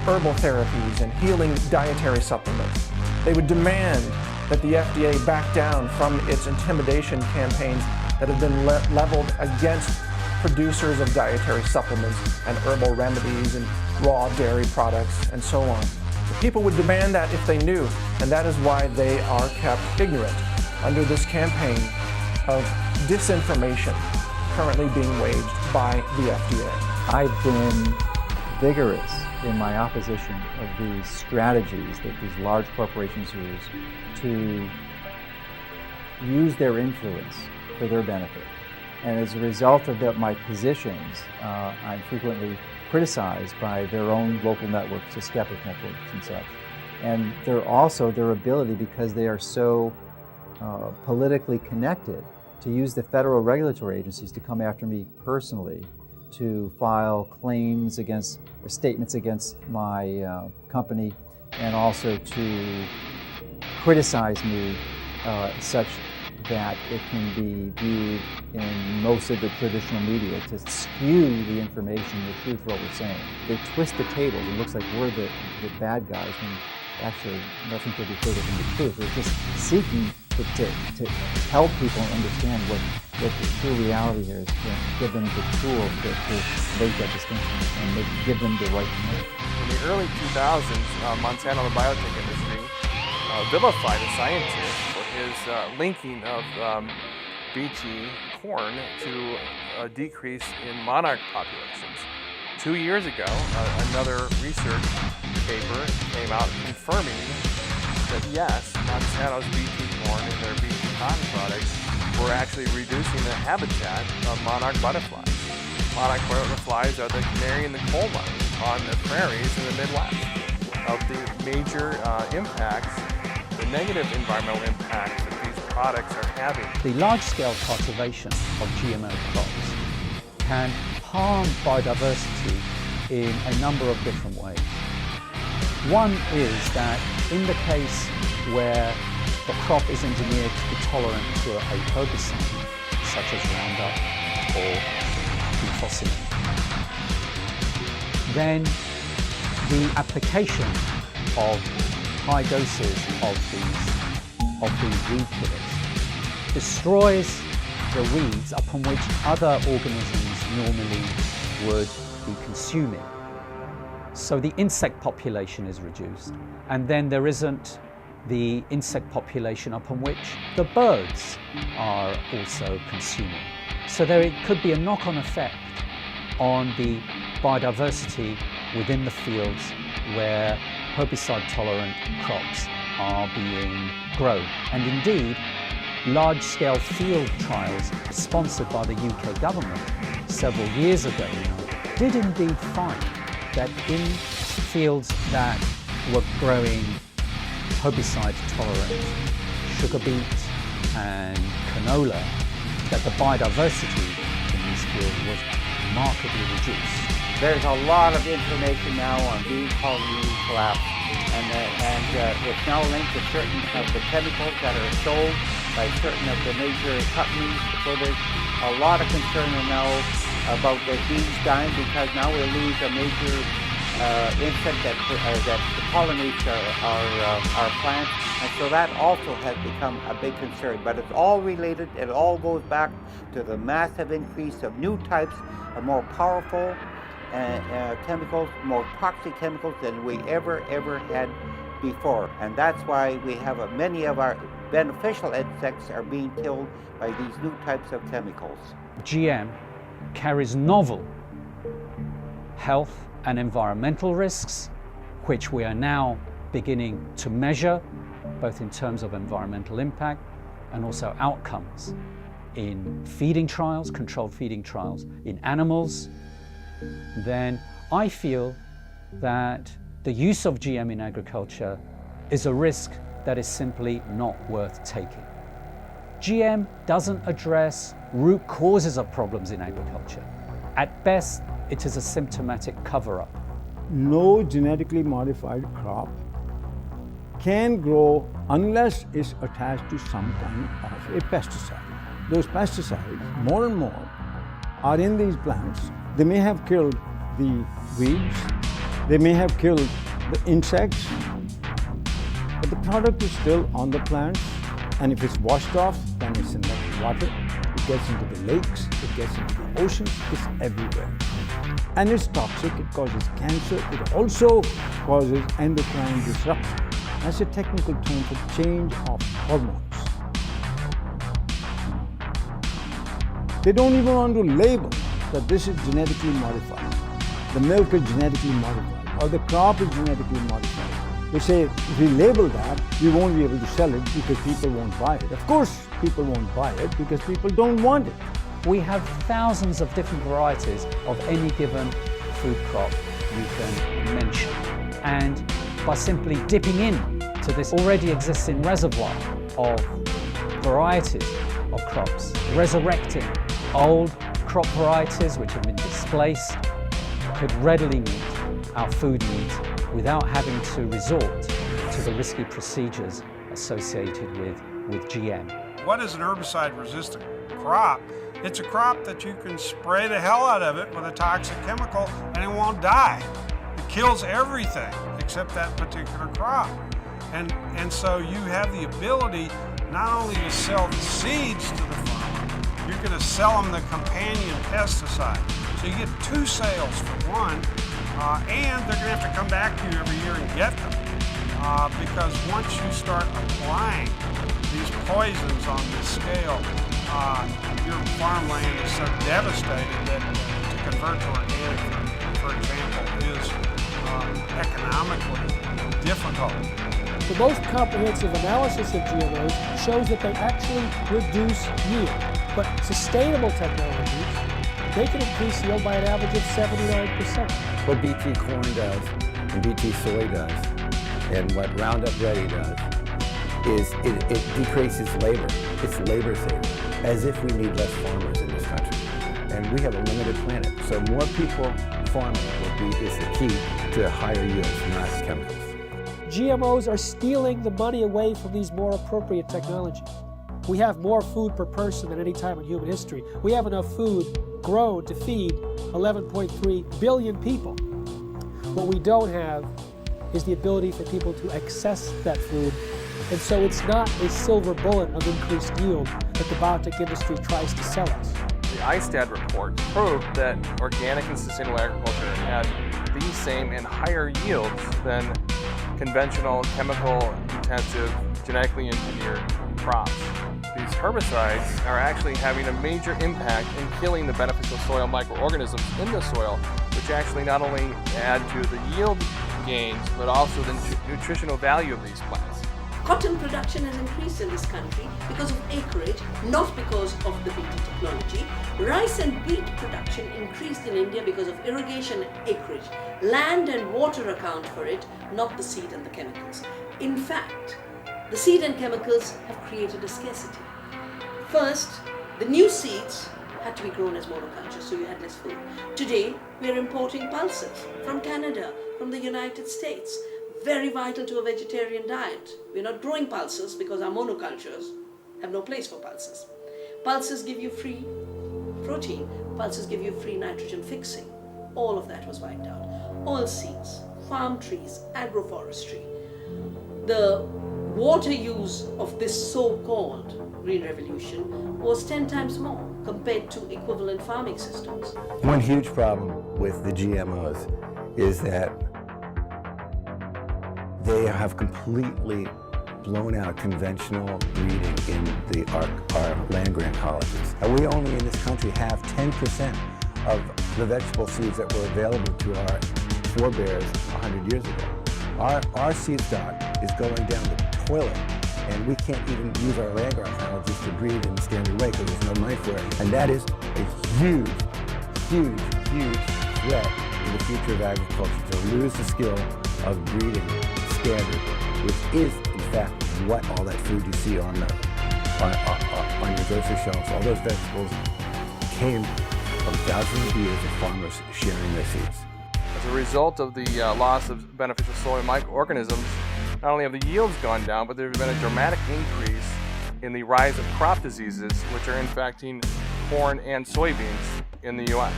herbal therapies and healing dietary supplements. They would demand that the FDA back down from its intimidation campaigns that have been leveled against producers of dietary supplements and herbal remedies and raw dairy products and so on. The people would demand that if they knew, and that is why they are kept ignorant under this campaign of disinformation currently being waged by the FDA. I've been vigorous in my opposition of these strategies that these large corporations use to use their influence for their benefit. And as a result of my positions, I'm frequently criticized by their own local networks, the skeptic networks and such. And they're also their ability, because they are so politically connected, to use the federal regulatory agencies to come after me personally, to file claims against, or statements against my company, and also to criticize me such that it can be viewed in most of the traditional media to skew the information, the truth of what we're saying. They twist the tables. It looks like we're the bad guys, when actually nothing could be further from the truth. We're just seeking to help people understand what the true reality here is, to give them the tools to make that distinction and give them the right to know. In the early 2000s, Monsanto, the biotech industry, vilified a scientist for his linking of Bt corn to a decrease in monarch populations. 2 years ago, another research paper came out confirming that yes, Monsanto's Bt corn and their Bt cotton products were actually reducing the habitat of monarch butterflies. product flies are the canary in the coal mine on the prairies in the Midwest of the major impacts, the negative environmental impacts that these products are having. The large-scale cultivation of GMO crops can harm biodiversity in a number of different ways. One is that in the case where the crop is engineered to be tolerant to a herbicide, such as Roundup or glyphosate, then the application of high doses of these weed killers destroys the weeds upon which other organisms normally would be consuming. So the insect population is reduced, and then there isn't the insect population upon which the birds are also consuming. So there could be a knock-on effect on the biodiversity within the fields where herbicide-tolerant crops are being grown. And indeed, large-scale field trials sponsored by the UK government several years ago did indeed find that in fields that were growing herbicide-tolerant sugar beet and canola, that the biodiversity in these fields was markedly reduced. There's a lot of information now on bee colony collapse, and it's now linked to certain of the chemicals that are sold by certain of the major companies. So there's a lot of concern now about the bees dying, because now we lose a major insect that pollinates our plants, and so that also has become a big concern. But it's all related. It all goes back to the massive increase of new types of more powerful chemicals, more toxic chemicals than we ever had before. And that's why we have many of our beneficial insects are being killed by these new types of chemicals. GM carries novel health and environmental risks, which we are now beginning to measure, both in terms of environmental impact and also outcomes in feeding trials, controlled feeding trials in animals. Then I feel that the use of GM in agriculture is a risk that is simply not worth taking. GM doesn't address root causes of problems in agriculture. At best, it is a symptomatic cover-up. No genetically modified crop can grow unless it's attached to some kind of a pesticide. Those pesticides, more and more, are in these plants. They may have killed the weeds, they may have killed the insects, but the product is still on the plants, and if it's washed off, then it's in the water, it gets into the lakes, it gets into the oceans, it's everywhere. And it's toxic, it causes cancer, it also causes endocrine disruption. That's a technical term for change of hormones. They don't even want to label that this is genetically modified, the milk is genetically modified, or the crop is genetically modified. They say, if we label that, we won't be able to sell it because people won't buy it. Of course, people won't buy it because people don't want it. We have thousands of different varieties of any given food crop you can mention. And by simply dipping in to this already existing reservoir of varieties of crops, resurrecting old crop varieties which have been displaced, could readily meet our food needs without having to resort to the risky procedures associated with GM. What is an herbicide-resistant crop? It's a crop that you can spray the hell out of it with a toxic chemical and it won't die. It kills everything except that particular crop. And so you have the ability not only to sell the seeds to the farmer, you're going to sell them the companion pesticide. So you get two sales for one, and they're going to have to come back to you every year and get them. Because once you start applying these poisons on this scale, your farmland is so devastated that to convert to organic, for example, is economically difficult. The most comprehensive analysis of GMOs shows that they actually reduce yield. But sustainable technologies, they can increase yield by an average of 79%. What BT corn does and BT soy does and what Roundup Ready does is it decreases labor. It's labor saving, as if we need less farmers in this country. And we have a limited planet, so more people farming is the key to higher yields, not chemicals. GMOs are stealing the money away from these more appropriate technologies. We have more food per person than any time in human history. We have enough food grown to feed 11.3 billion people. What we don't have is the ability for people to access that food. And so it's not a silver bullet of increased yield that the biotech industry tries to sell us. The ISTAD report proved that organic and sustainable agriculture had the same and higher yields than conventional, chemical-intensive, genetically engineered crops. These herbicides are actually having a major impact in killing the beneficial soil microorganisms in the soil, which actually not only add to the yield gains, but also the nutritional value of these plants. Cotton production has increased in this country because of acreage, not because of the BT technology. Rice and wheat production increased in India because of irrigation and acreage. Land and water account for it, not the seed and the chemicals. In fact, the seed and chemicals have created a scarcity. First, the new seeds had to be grown as monoculture, so you had less food. Today, we are importing pulses from Canada, from the United States. Very vital to a vegetarian diet. We're not growing pulses because our monocultures have no place for pulses. Pulses give you free protein. Pulses give you free nitrogen fixing. All of that was wiped out. Oilseeds, palm trees, agroforestry. The water use of this so-called Green Revolution was 10 times more compared to equivalent farming systems. One huge problem with the GMOs is that they have completely blown out conventional breeding in our land-grant colleges. And we only in this country have 10% of the vegetable seeds that were available to our forebears 100 years ago. Our seed stock is going down the toilet, and we can't even use our land-grant colleges to breed in the standard way because there's no money for it. And that is a huge, huge, huge threat to the future of agriculture, to lose the skill of breeding standard, which is in fact what all that food you see on your grocery shelves, all those vegetables came from thousands of years of farmers sharing their seeds. As a result of the loss of beneficial soil microorganisms, not only have the yields gone down, but there's been a dramatic increase in the rise of crop diseases, which are infecting corn and soybeans in the U.S.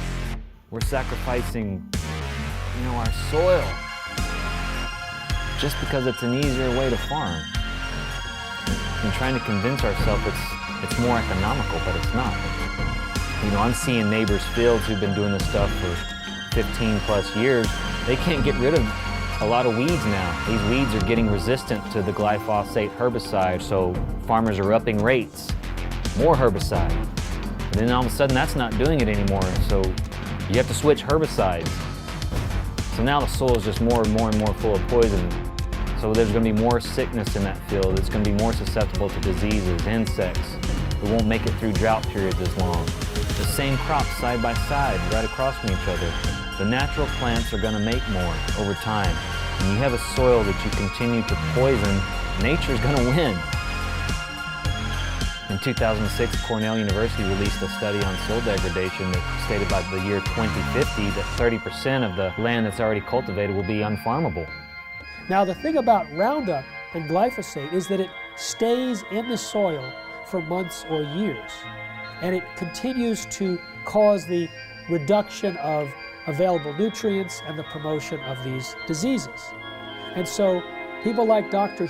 We're sacrificing, our soil just because it's an easier way to farm. And trying to convince ourselves it's more economical, but it's not. I'm seeing neighbors' fields who've been doing this stuff for 15 plus years. They can't get rid of a lot of weeds now. These weeds are getting resistant to the glyphosate herbicide, so farmers are upping rates. More herbicide. And then all of a sudden that's not doing it anymore, so you have to switch herbicides. So now the soil is just more and more and more full of poison. So there's going to be more sickness in that field. It's going to be more susceptible to diseases, insects. It won't make it through drought periods as long. The same crops side by side, right across from each other. The natural plants are going to make more over time. When you have a soil that you continue to poison, nature's going to win. In 2006, Cornell University released a study on soil degradation that stated by the year 2050 that 30% of the land that's already cultivated will be unfarmable. Now, the thing about Roundup and glyphosate is that it stays in the soil for months or years, and it continues to cause the reduction of available nutrients and the promotion of these diseases. And so people like Dr.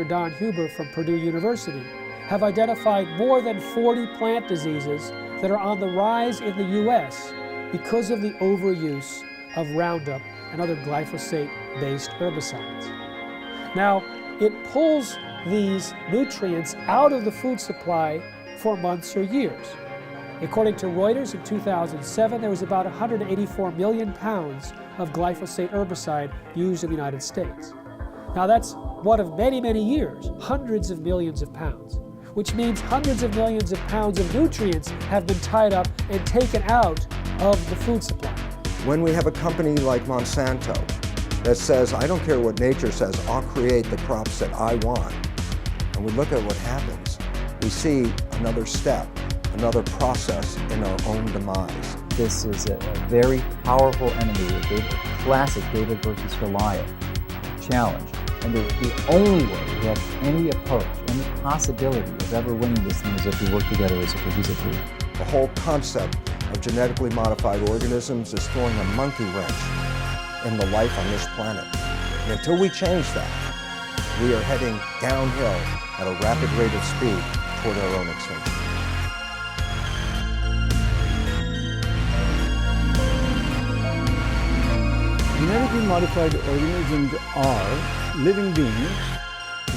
Don Huber from Purdue University, have identified more than 40 plant diseases that are on the rise in the U.S. because of the overuse of Roundup and other glyphosate-based herbicides. Now, it pulls these nutrients out of the food supply for months or years. According to Reuters, in 2007, there was about 184 million pounds of glyphosate herbicide used in the United States. Now, that's one of many, many years, hundreds of millions of pounds. which means hundreds of millions of pounds of nutrients have been tied up and taken out of the food supply. When we have a company like Monsanto that says, I don't care what nature says, I'll create the crops that I want, and we look at what happens, we see another step, another process in our own demise. This is a very powerful enemy, a classic David versus Goliath challenge. And the only way we have any approach, any possibility of ever winning this thing is if we work together as a cohesive group. The whole concept of genetically modified organisms is throwing a monkey wrench in the life on this planet. And until we change that, we are heading downhill at a rapid rate of speed toward our own extinction. Genetically modified organisms are living beings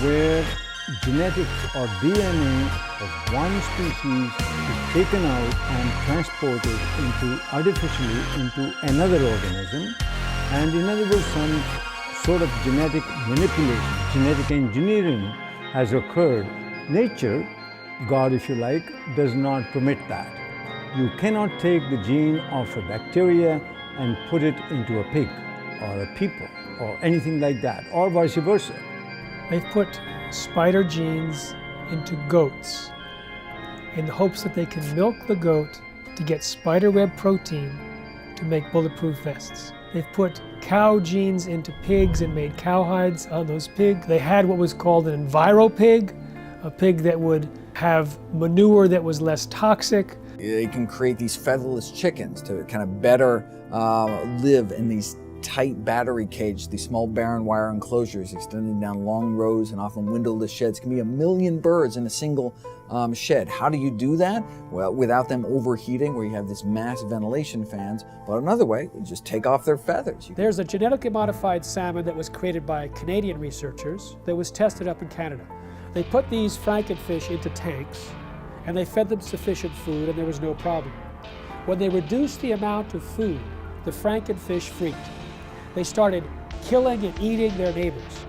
where genetics or DNA of one species is taken out and transported artificially into another organism, and in other words, some sort of genetic manipulation, genetic engineering has occurred. Nature, God if you like, does not permit that. You cannot take the gene of a bacteria and put it into a pig or a people or anything like that, or vice versa. They've put spider genes into goats in the hopes that they can milk the goat to get spiderweb protein to make bulletproof vests. They've put cow genes into pigs and made cowhides on those pigs. They had what was called an enviropig, a pig that would have manure that was less toxic. They can create these featherless chickens to kind of better live in these tight battery cages, these small barren wire enclosures extending down long rows and often windowless sheds. Can be 1 million birds in a single shed. How do you do that? Well, without them overheating, where you have this mass ventilation fans. But another way, you just take off their feathers. There's a genetically modified salmon that was created by Canadian researchers that was tested up in Canada. They put these frankenfish into tanks and they fed them sufficient food and there was no problem. When they reduced the amount of food, the frankenfish freaked. They started killing and eating their neighbors.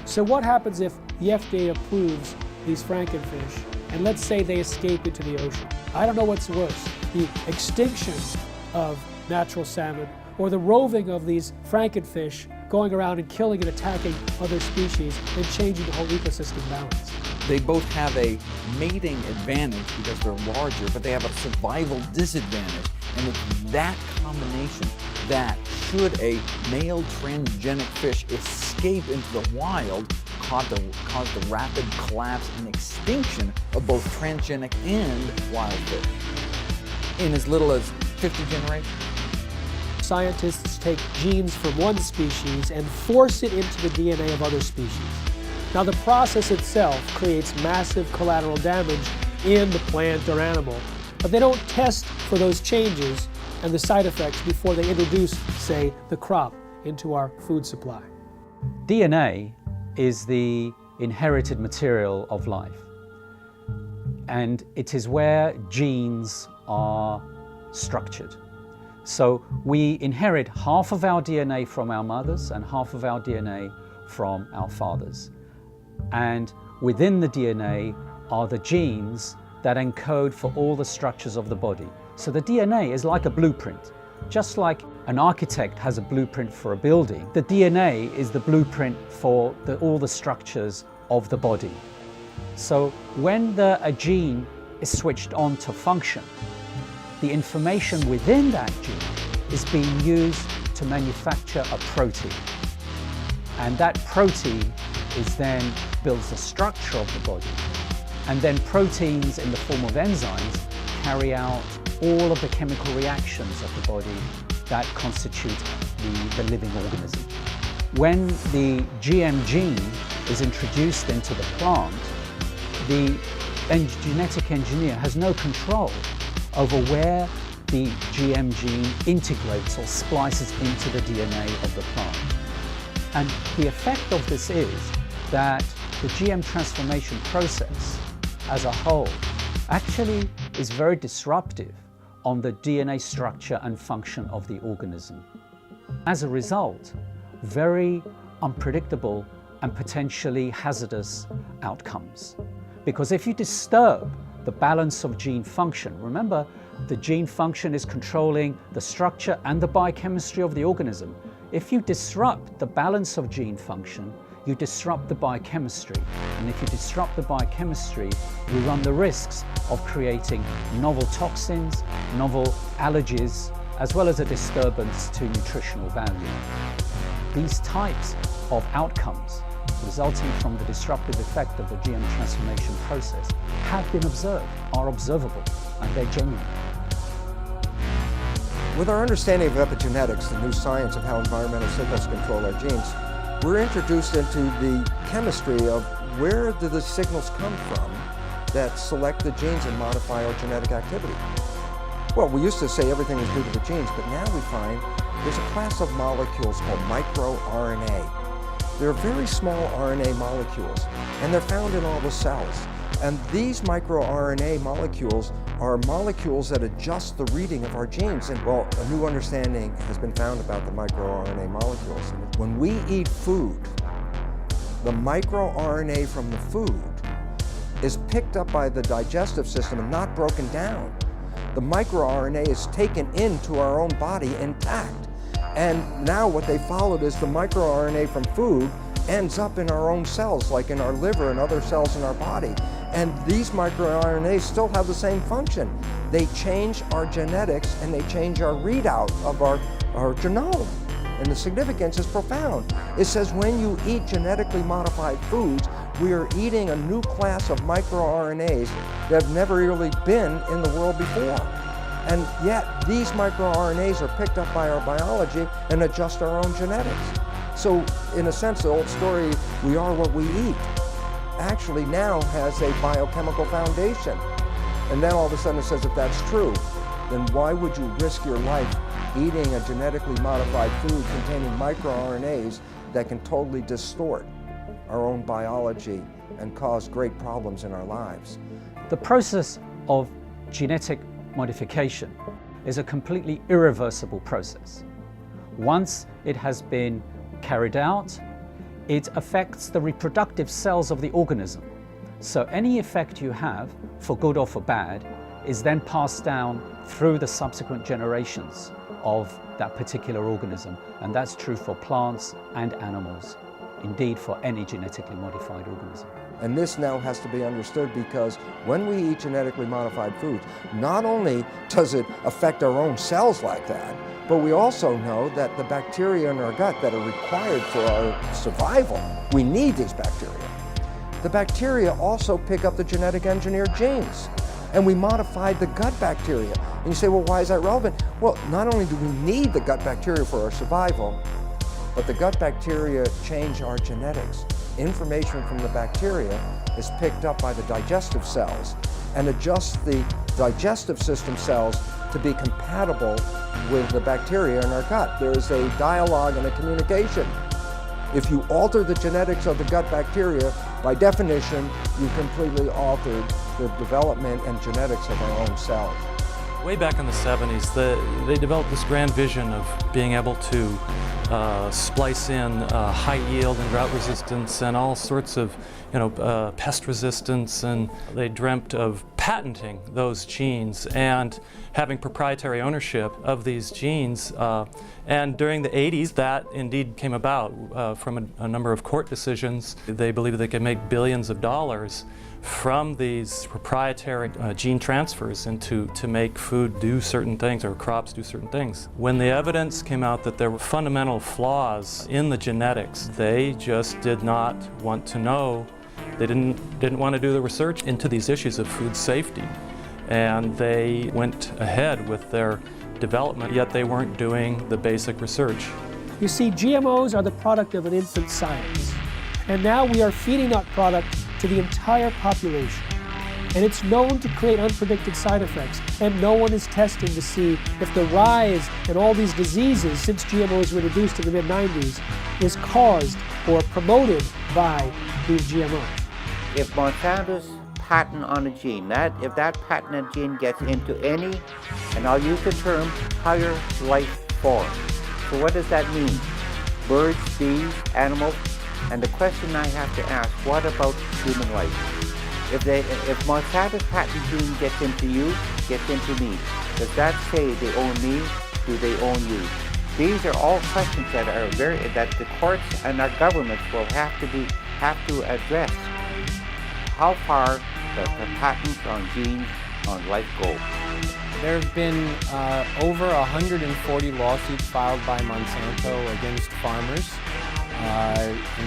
So what happens if the FDA approves these frankenfish and let's say they escape into the ocean? I don't know what's worse, the extinction of natural salmon or the roving of these frankenfish going around and killing and attacking other species and changing the whole ecosystem balance. They both have a mating advantage because they're larger, but they have a survival disadvantage. And it's that combination that should a male transgenic fish escape into the wild cause the rapid collapse and extinction of both transgenic and wild fish in as little as 50 generations. Scientists take genes from one species and force it into the DNA of other species. Now the process itself creates massive collateral damage in the plant or animal, but they don't test for those changes and the side effects before they introduce, say, the crop into our food supply. DNA is the inherited material of life, and it is where genes are structured. So we inherit half of our DNA from our mothers and half of our DNA from our fathers. And within the DNA are the genes that encode for all the structures of the body. So the DNA is like a blueprint. Just like an architect has a blueprint for a building, the DNA is the blueprint for all the structures of the body. So when a gene is switched on to function, the information within that gene is being used to manufacture a protein. And that protein is then builds the structure of the body. And then proteins in the form of enzymes carry out all of the chemical reactions of the body that constitute the living organism. When the GM gene is introduced into the plant, the genetic engineer has no control over where the GM gene integrates or splices into the DNA of the plant. And the effect of this is that the GM transformation process as a whole actually is very disruptive on the DNA structure and function of the organism. As a result, very unpredictable and potentially hazardous outcomes. Because if you disturb the balance of gene function, remember, the gene function is controlling the structure and the biochemistry of the organism. If you disrupt the balance of gene function, you disrupt the biochemistry. And if you disrupt the biochemistry, you run the risks of creating novel toxins, novel allergies, as well as a disturbance to nutritional value. These types of outcomes resulting from the disruptive effect of the GM transformation process have been observed, are observable, and they're genuine. With our understanding of epigenetics, the new science of how environmental signals control our genes, we're introduced into the chemistry of where do the signals come from that select the genes and modify our genetic activity. Well, we used to say everything is due to the genes, but now we find there's a class of molecules called microRNA. They're very small RNA molecules, and they're found in all the cells. And these microRNA molecules are molecules that adjust the reading of our genes. And well, a new understanding has been found about the microRNA molecules. When we eat food, the microRNA from the food is picked up by the digestive system and not broken down. The microRNA is taken into our own body intact. And now what they followed is the microRNA from food ends up in our own cells, like in our liver and other cells in our body. And these microRNAs still have the same function. They change our genetics and they change our readout of our genome. And the significance is profound. It says when you eat genetically modified foods, we are eating a new class of microRNAs that have never really been in the world before. And yet, these microRNAs are picked up by our biology and adjust our own genetics. So, in a sense, the old story, we are what we eat, actually now has a biochemical foundation. And then all of a sudden it says if that's true, then why would you risk your life eating a genetically modified food containing microRNAs that can totally distort our own biology and cause great problems in our lives? The process of genetic modification is a completely irreversible process. Once it has been carried out, it affects the reproductive cells of the organism. So any effect you have, for good or for bad, is then passed down through the subsequent generations of that particular organism. And that's true for plants and animals, indeed for any genetically modified organism. And this now has to be understood because when we eat genetically modified foods, not only does it affect our own cells like that, but we also know that the bacteria in our gut that are required for our survival, we need these bacteria. The bacteria also pick up the genetic engineered genes, and we modified the gut bacteria. And you say, well, why is that relevant? Well, not only do we need the gut bacteria for our survival, but the gut bacteria change our genetics. Information from the bacteria is picked up by the digestive cells and adjusts the digestive system cells to be compatible with the bacteria in our gut. There is a dialogue and a communication. If you alter the genetics of the gut bacteria, by definition, you completely altered the development and genetics of our own cells. Way back in the 70s, they developed this grand vision of being able to splice in high yield and drought resistance and all sorts of, pest resistance, and they dreamt of patenting those genes and having proprietary ownership of these genes. And during the 80s, that indeed came about from a number of court decisions. They believed they could make billions of dollars from these proprietary gene transfers to make food do certain things or crops do certain things. When the evidence came out that there were fundamental flaws in the genetics, they just did not want to know. They didn't want to do the research into these issues of food safety, and they went ahead with their development, yet they weren't doing the basic research. You see, GMOs are the product of an infant science, and now we are feeding that product to the entire population. And it's known to create unpredicted side effects, and no one is testing to see if the rise in all these diseases since GMOs were introduced in the mid-90s is caused or promoted by these GMOs. If Monsanto's patent on a gene, if that patented gene gets into any, and I'll use the term, higher life form. So what does that mean? Birds, bees, animals, and the question I have to ask, what about human life? If Monsanto's patent gene gets into you, gets into me, does that say they own me? Do they own you? These are all questions that the courts and our governments will have to address. How far does the patents on genes on life go? There have been over 140 lawsuits filed by Monsanto against farmers,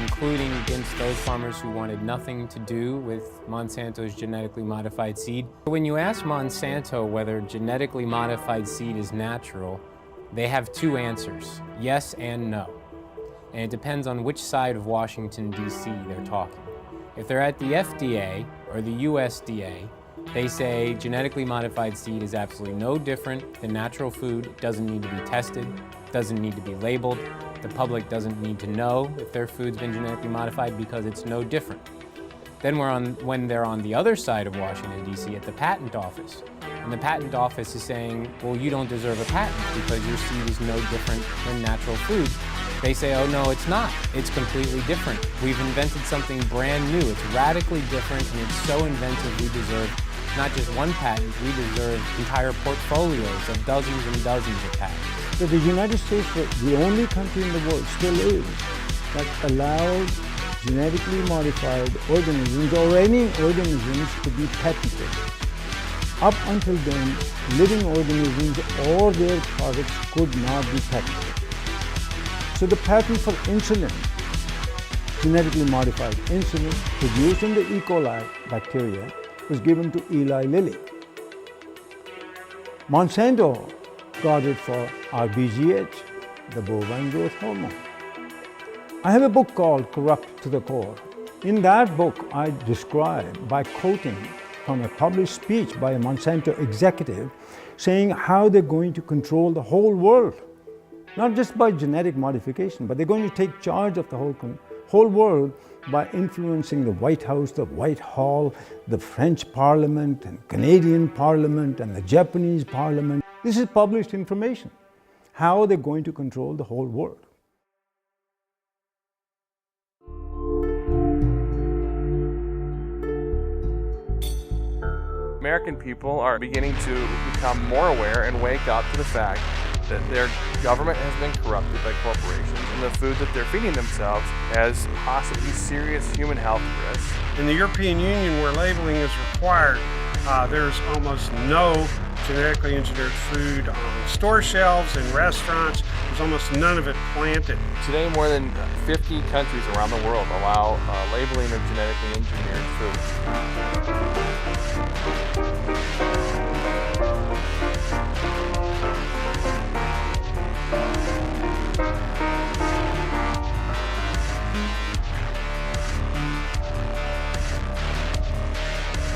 including against those farmers who wanted nothing to do with Monsanto's genetically modified seed. When you ask Monsanto whether genetically modified seed is natural, they have two answers, yes and no. And it depends on which side of Washington, D.C. they're talking. If they're at the FDA or the USDA, they say genetically modified seed is absolutely no different than natural food, doesn't need to be tested, doesn't need to be labeled. The public doesn't need to know if their food's been genetically modified because it's no different. Then when they're on the other side of Washington, D.C. at the patent office, and the patent office is saying, well, you don't deserve a patent because your seed is no different than natural food. They say, oh no, it's not. It's completely different. We've invented something brand new. It's radically different and it's so inventive we deserve not just one patent, we deserve entire portfolios of dozens and dozens of patents. So the United States was the only country in the world, still is, that allowed genetically modified organisms or any organisms to be patented. Up until then, living organisms or their products could not be patented. So the patent for insulin, genetically modified insulin produced in the E. coli bacteria, was given to Eli Lilly. Monsanto got it for RBGH, the bovine growth hormone. I have a book called Corrupt to the Core. In that book, I describe by quoting from a published speech by a Monsanto executive saying how they're going to control the whole world. Not just by genetic modification, but they're going to take charge of the whole world by influencing the White House, the Whitehall, the French Parliament, and Canadian Parliament, and the Japanese Parliament. This is published information, how they're going to control the whole world. American people are beginning to become more aware and wake up to the fact that their government has been corrupted by corporations and the food that they're feeding themselves has possibly serious human health risks. In the European Union, where labeling is required, there's almost no genetically engineered food on store shelves and restaurants. There's almost none of it planted. Today, more than 50 countries around the world allow labeling of genetically engineered food.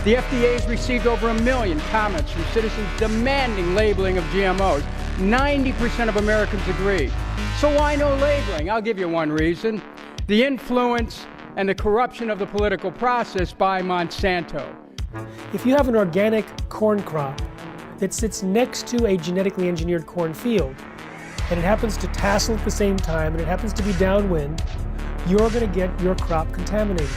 The FDA has received over 1 million comments from citizens demanding labeling of GMOs. 90% of Americans agree. So why no labeling? I'll give you one reason. The influence and the corruption of the political process by Monsanto. If you have an organic corn crop that sits next to a genetically engineered corn field, and it happens to tassel at the same time, and it happens to be downwind, you're going to get your crop contaminated.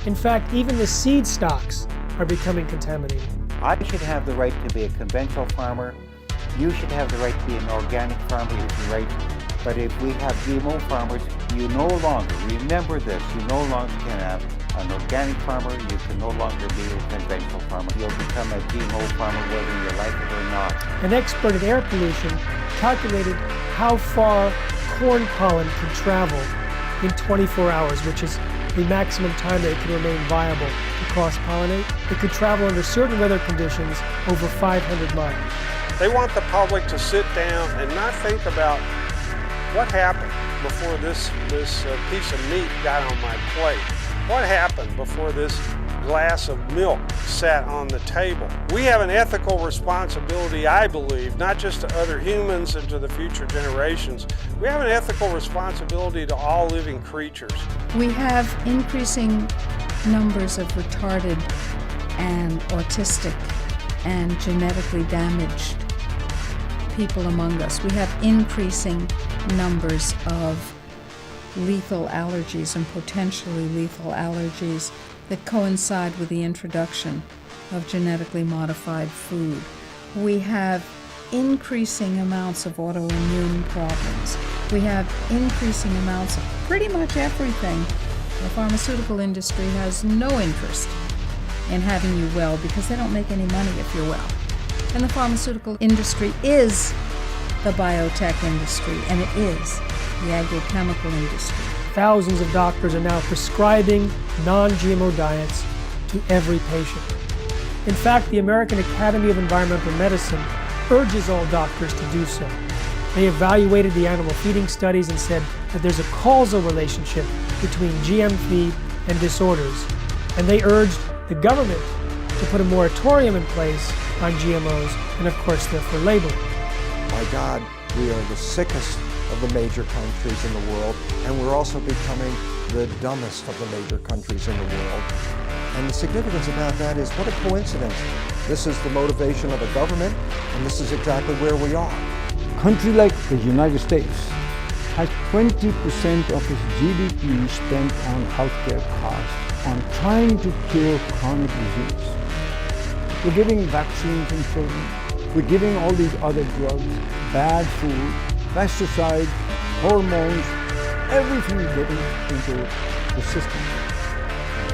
In fact, even the seed stocks are becoming contaminated. I should have the right to be a conventional farmer. You should have the right to be an organic farmer. You can right. But if we have GMO farmers, you no longer, remember this, you no longer can have an organic farmer, you can no longer be a conventional farmer. You'll become a GMO farmer whether you like it or not. An expert in air pollution calculated how far corn pollen can travel in 24 hours, which is the maximum time that it can remain viable to cross-pollinate. It could travel under certain weather conditions over 500 miles. They want the public to sit down and not think about what happened before this piece of meat got on my plate. What happened before this glass of milk sat on the table? We have an ethical responsibility, I believe, not just to other humans and to the future generations. We have an ethical responsibility to all living creatures. We have increasing numbers of retarded and autistic and genetically damaged people among us. We have increasing numbers of lethal allergies and potentially lethal allergies that coincide with the introduction of genetically modified food. We have increasing amounts of autoimmune problems. We have increasing amounts of pretty much everything. The pharmaceutical industry has no interest in having you well because they don't make any money if you're well. And the pharmaceutical industry is the biotech industry, and it is the agrochemical industry. Thousands of doctors are now prescribing non-GMO diets to every patient. In fact, the American Academy of Environmental Medicine urges all doctors to do so. They evaluated the animal feeding studies and said that there's a causal relationship between GM feed and disorders. And they urged the government to put a moratorium in place on GMOs, and of course therefore labeling. My God, we are the sickest of the major countries in the world, and we're also becoming the dumbest of the major countries in the world. And the significance about that is, what a coincidence. This is the motivation of the government, and this is exactly where we are. A country like the United States has 20% of its GDP spent on healthcare costs, on trying to cure chronic disease. We're giving vaccines in children. We're giving all these other drugs, bad food, pesticides, hormones, everything getting into the system,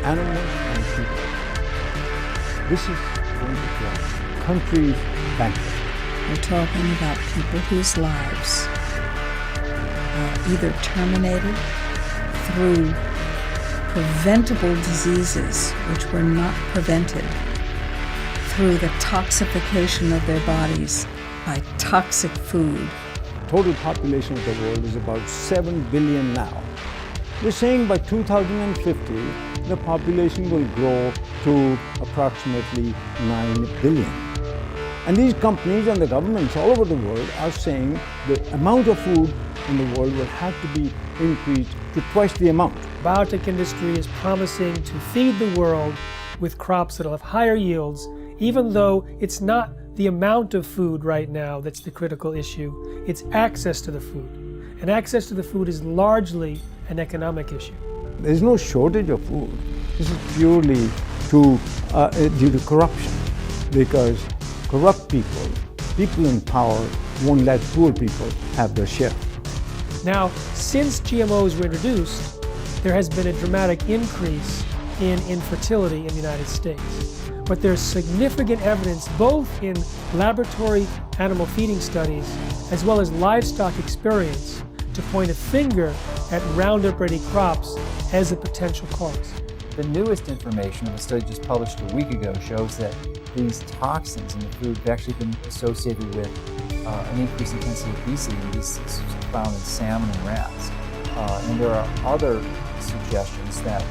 animals and people. This is going to drive countries bankrupt. We're talking about people whose lives are either terminated through preventable diseases which were not prevented, through the toxification of their bodies by toxic food. Total population of the world is about 7 billion now. They're saying by 2050, the population will grow to approximately 9 billion. And these companies and the governments all over the world are saying the amount of food in the world will have to be increased to twice the amount. The biotech industry is promising to feed the world with crops that will have higher yields, even though it's not the amount of food right now that's the critical issue, it's access to the food. And access to the food is largely an economic issue. There's no shortage of food. This is purely due to corruption, because corrupt people in power won't let poor people have their share. Now, since GMOs were introduced, there has been a dramatic increase in infertility in the United States. But there's significant evidence both in laboratory animal feeding studies as well as livestock experience to point a finger at Roundup-ready crops as a potential cause. The newest information of a study just published a week ago shows that these toxins in the food have actually been associated with an increased intensity of obesity, and this is found in salmon and rats. And there are other suggestions that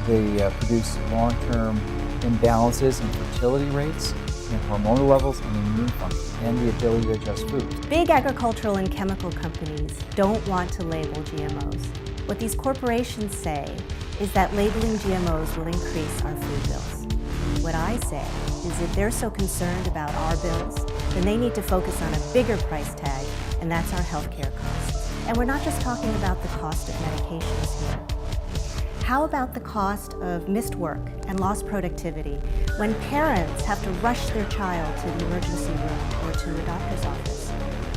they produce long-term imbalances in fertility rates, in hormonal levels, and immune function, and the ability to adjust food. Big agricultural and chemical companies don't want to label GMOs. What these corporations say is that labeling GMOs will increase our food bills. What I say is if they're so concerned about our bills, then they need to focus on a bigger price tag, and that's our healthcare costs. And we're not just talking about the cost of medications here. How about the cost of missed work and lost productivity when parents have to rush their child to the emergency room or to a doctor's office?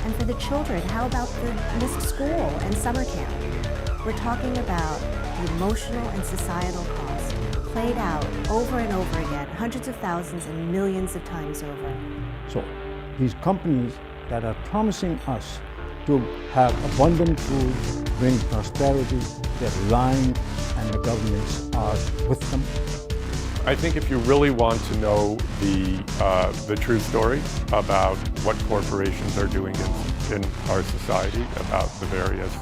And for the children, how about the missed school and summer camp? We're talking about the emotional and societal cost played out over and over again, hundreds of thousands and millions of times over. So these companies that are promising us to have abundant food, bring prosperity, they're lying, and the governments are with them. I think if you really want to know the true story about what corporations are doing in our society, about the various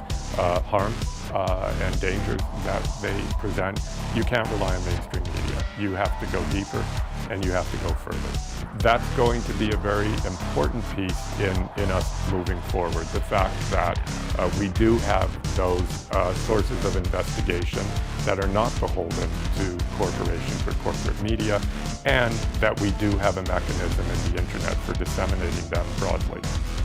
harms and dangers that they present, you can't rely on mainstream media. You have to go deeper and you have to go further. That's going to be a very important piece in us moving forward. The fact that we do have those sources of investigation that are not beholden to corporations or corporate media, and that we do have a mechanism in the internet for disseminating them broadly.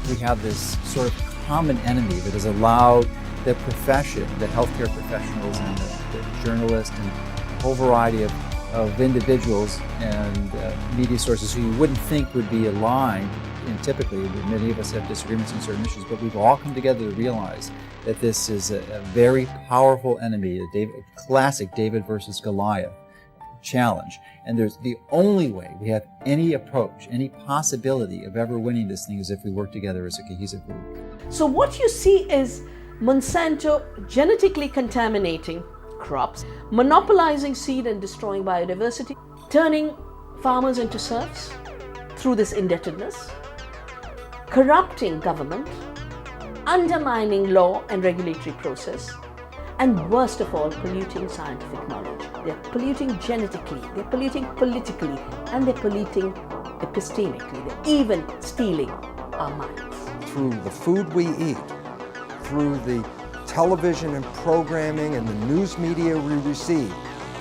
We have this sort of common enemy that has allowed the profession, the healthcare professionals and the journalists and a whole variety of of individuals and media sources who you wouldn't think would be aligned, and typically many of us have disagreements on certain issues, but we've all come together to realize that this is a very powerful enemy, a classic David versus Goliath challenge. And there's the only way we have any approach, any possibility of ever winning this thing is if we work together as a cohesive group. So what you see is Monsanto genetically contaminating crops, monopolizing seed and destroying biodiversity, turning farmers into serfs through this indebtedness, corrupting government, undermining law and regulatory process, and worst of all, polluting scientific knowledge. They're polluting genetically, they're polluting politically, and they're polluting epistemically. They're even stealing our minds. Through the food we eat, through the television and programming and the news media we receive,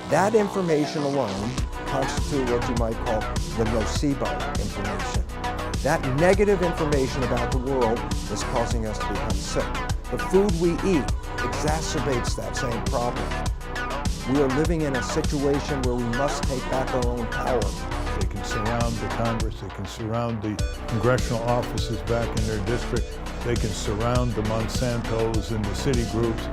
that information alone constitutes what you might call the nocebo information. That negative information about the world is causing us to become sick. The food we eat exacerbates that same problem. We are living in a situation where we must take back our own power. They can surround the Congress, they can surround the congressional offices back in their district, they can surround the Monsantos and the city groups.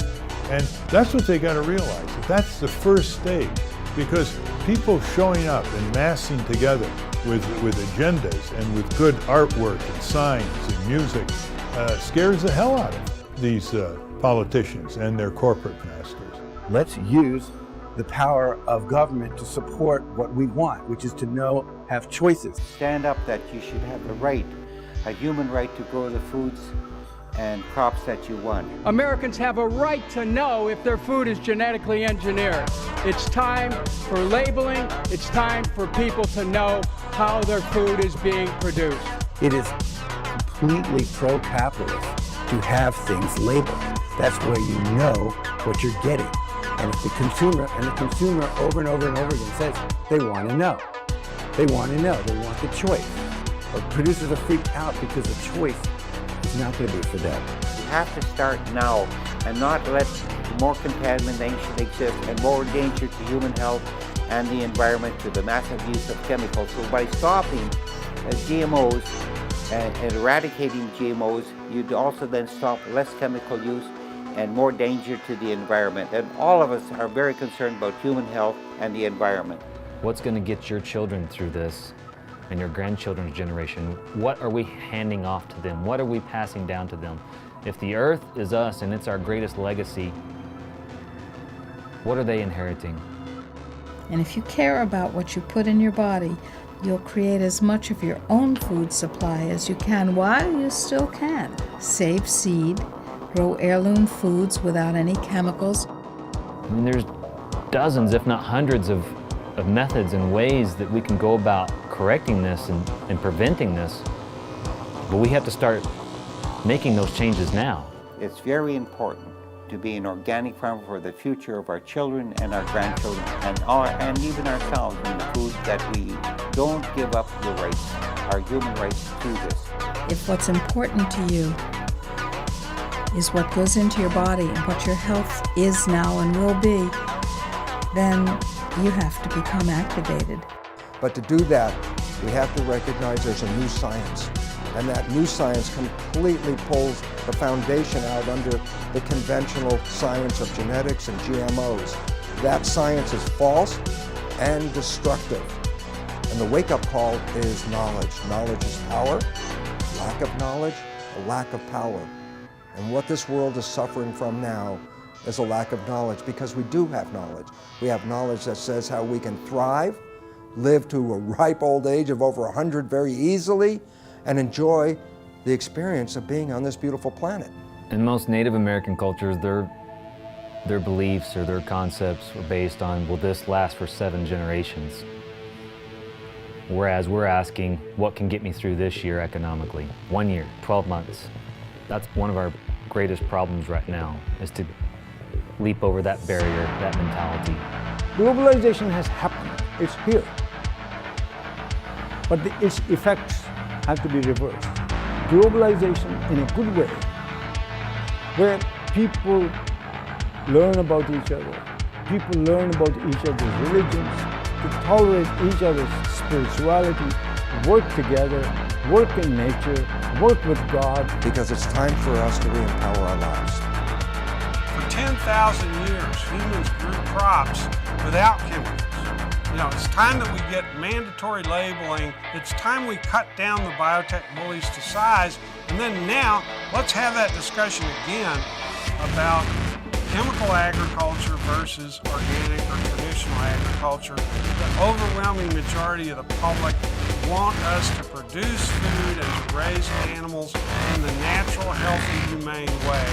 And that's what they got to realize. That's the first stage, because people showing up and massing together with agendas and with good artwork and signs and music scares the hell out of these politicians and their corporate masters. Let's use the power of government to support what we want, which is to have choices. Stand up that you should have the right, a human right to grow the foods and crops that you want. Americans have a right to know if their food is genetically engineered. It's time for labeling. It's time for people to know how their food is being produced. It is completely pro-capitalist to have things labeled. That's where you know what you're getting. And if the consumer over and over and over again says they want to know. They want to know. They want the choice. But producers are freaked out because the choice is not going to be for them. You have to start now and not let more contamination exist and more danger to human health and the environment to the massive use of chemicals. So by stopping GMOs and eradicating GMOs, you'd also then stop less chemical use and more danger to the environment. And all of us are very concerned about human health and the environment. What's going to get your children through this and your grandchildren's generation? What are we handing off to them? What are we passing down to them? If the earth is us and it's our greatest legacy, what are they inheriting? And if you care about what you put in your body, you'll create as much of your own food supply as you can while you still can. Save seed, grow heirloom foods without any chemicals. I mean, there's dozens, if not hundreds, of methods and ways that we can go about correcting this and preventing this. But we have to start making those changes now. It's very important to be an organic farmer for the future of our children and our grandchildren and even ourselves in the food that we eat. Don't give up your rights, our human rights to this. If what's important to you is what goes into your body and what your health is now and will be, then you have to become activated. But to do that, we have to recognize there's a new science. And that new science completely pulls the foundation out under the conventional science of genetics and GMOs. That science is false and destructive. And the wake-up call is knowledge. Knowledge is power. Lack of knowledge, a lack of power. And what this world is suffering from now is a lack of knowledge, because we do have knowledge. We have knowledge that says how we can thrive, live to a ripe old age of over 100 very easily, and enjoy the experience of being on this beautiful planet. In most Native American cultures, their beliefs or their concepts were based on, will this last for 7 generations? Whereas we're asking, what can get me through this year economically? 1 year, 12 months. That's one of our greatest problems right now, is to leap over that barrier, that mentality. Globalization has happened, it's here. But its effects have to be reversed. Globalization in a good way, where people learn about each other, people learn about each other's religions, to tolerate each other's spirituality, work together, work in nature, work with God. Because it's time for us to re-empower our lives. For 10,000 years, humans grew crops without chemicals. You know, it's time that we get mandatory labeling. It's time we cut down the biotech bullies to size. And then now, let's have that discussion again about chemical agriculture versus organic or traditional agriculture. The overwhelming majority of the public want us to produce food and to raise animals in the natural, healthy, humane way,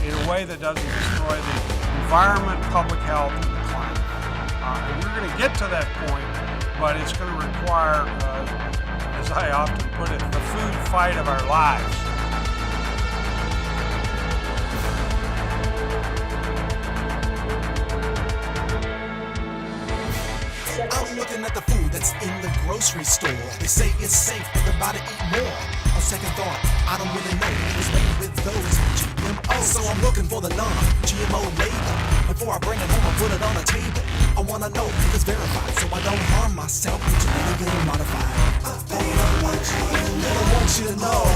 in a way that doesn't destroy the environment, public health, and the climate. And we're going to get to that point, but it's going to require, as I often put it, the food fight of our lives. I'm looking at the food that's in the grocery store. They say it's safe, everybody eat more. On second thought, I don't really know who's made with those GMOs. So I'm looking for the non-GMO label. Before I bring it home, I put it on the table. I wanna know if it's verified, so I don't harm myself. Genetically modified. They don't want you to know.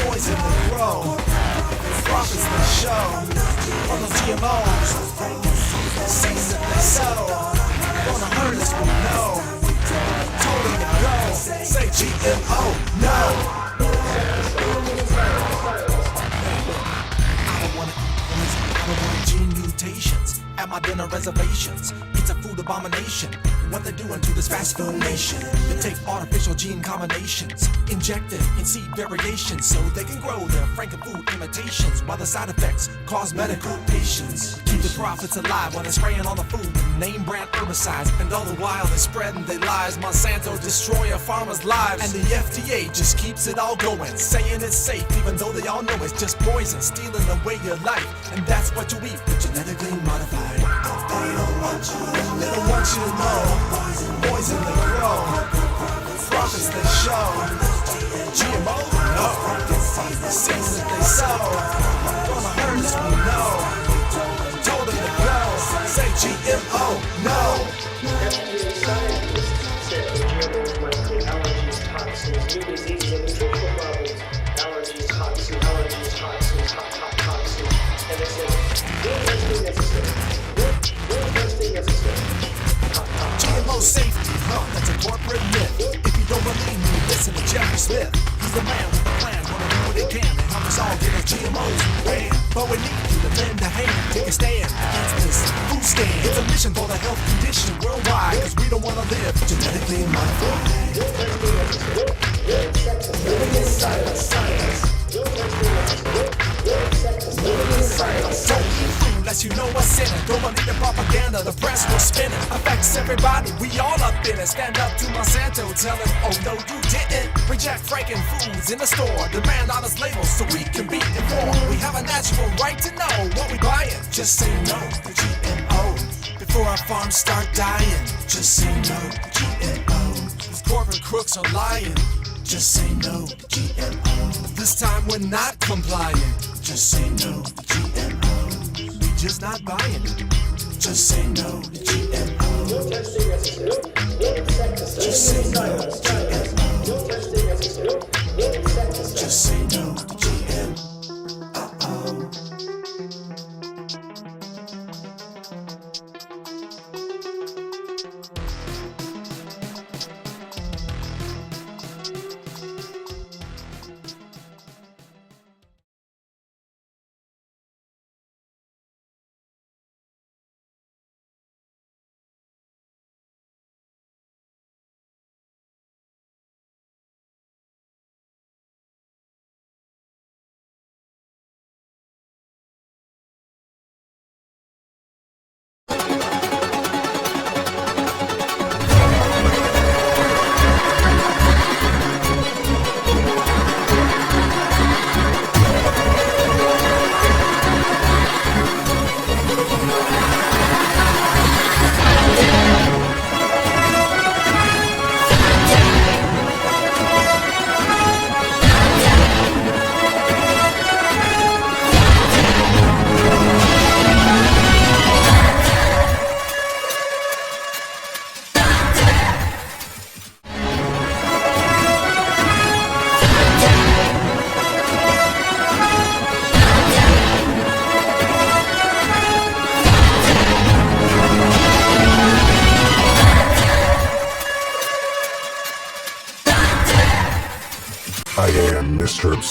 Poison the grow. Profits that show. On those GMOs. Seeds that they sow. Gonna hurt us, we know. Totally go. Say GMO, no. I don't wanna eat poison. I don't want gene mutations at my dinner reservations. It's a food abomination. What they're doing to this fast food nation. They take artificial gene combinations, inject them in seed variations, so they can grow their Frankenfood imitations, while the side effects cause medical patients. Keep the profits alive while they're spraying on the food, name brand herbicides, and all the while they're spreading their lies. Monsanto destroy our farmers' lives, and the FDA just keeps it all going, saying it's safe even though they all know it's just poison, stealing away your life, and that's what you eat, genetically modified. They don't want you to know. Poison they grow. Profits they show. GMO, no. Seeds that they sow. Gonna hurt us, we know. Told them to go. Say GMO, no. FDA scientists said the GMOs might create allergies, toxins, new diseases, and nutritional problems. Allergies, toxins, toxins. And they said, no testing necessary. No testing necessary. GMO safety, that's a corporate myth. If you don't believe me, listen to Jeffrey Smith. He's the man with the plan, wanna do what he can and help us all get our GMOs banned. But we need you to lend a hand, take a stand against this food stand. It's a mission for the health condition worldwide, cause we don't wanna live genetically modified. Living in silence. Don't eat food unless you know what's in it. Don't believe the propaganda, the press will spin it. Affects everybody, we all up in it. Stand up to Monsanto, tell him, oh no you didn't. Reject Frankenfoods in the store. Demand honest labels so we can be informed. We have a natural right to know what we buying. Just say no to GMO before our farms start dying. Just say no to GMO. These corporate crooks are lying. Just say no to GMO. This time we're not complying. Just say no to GMO. We just not buying. Just say no to GMO. No testing necessary. No insecticide. Just say no to GMO. No testing necessary. No insecticide. Just say no to GMO.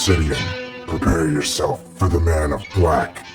Obsidian, prepare yourself for the Man of Black.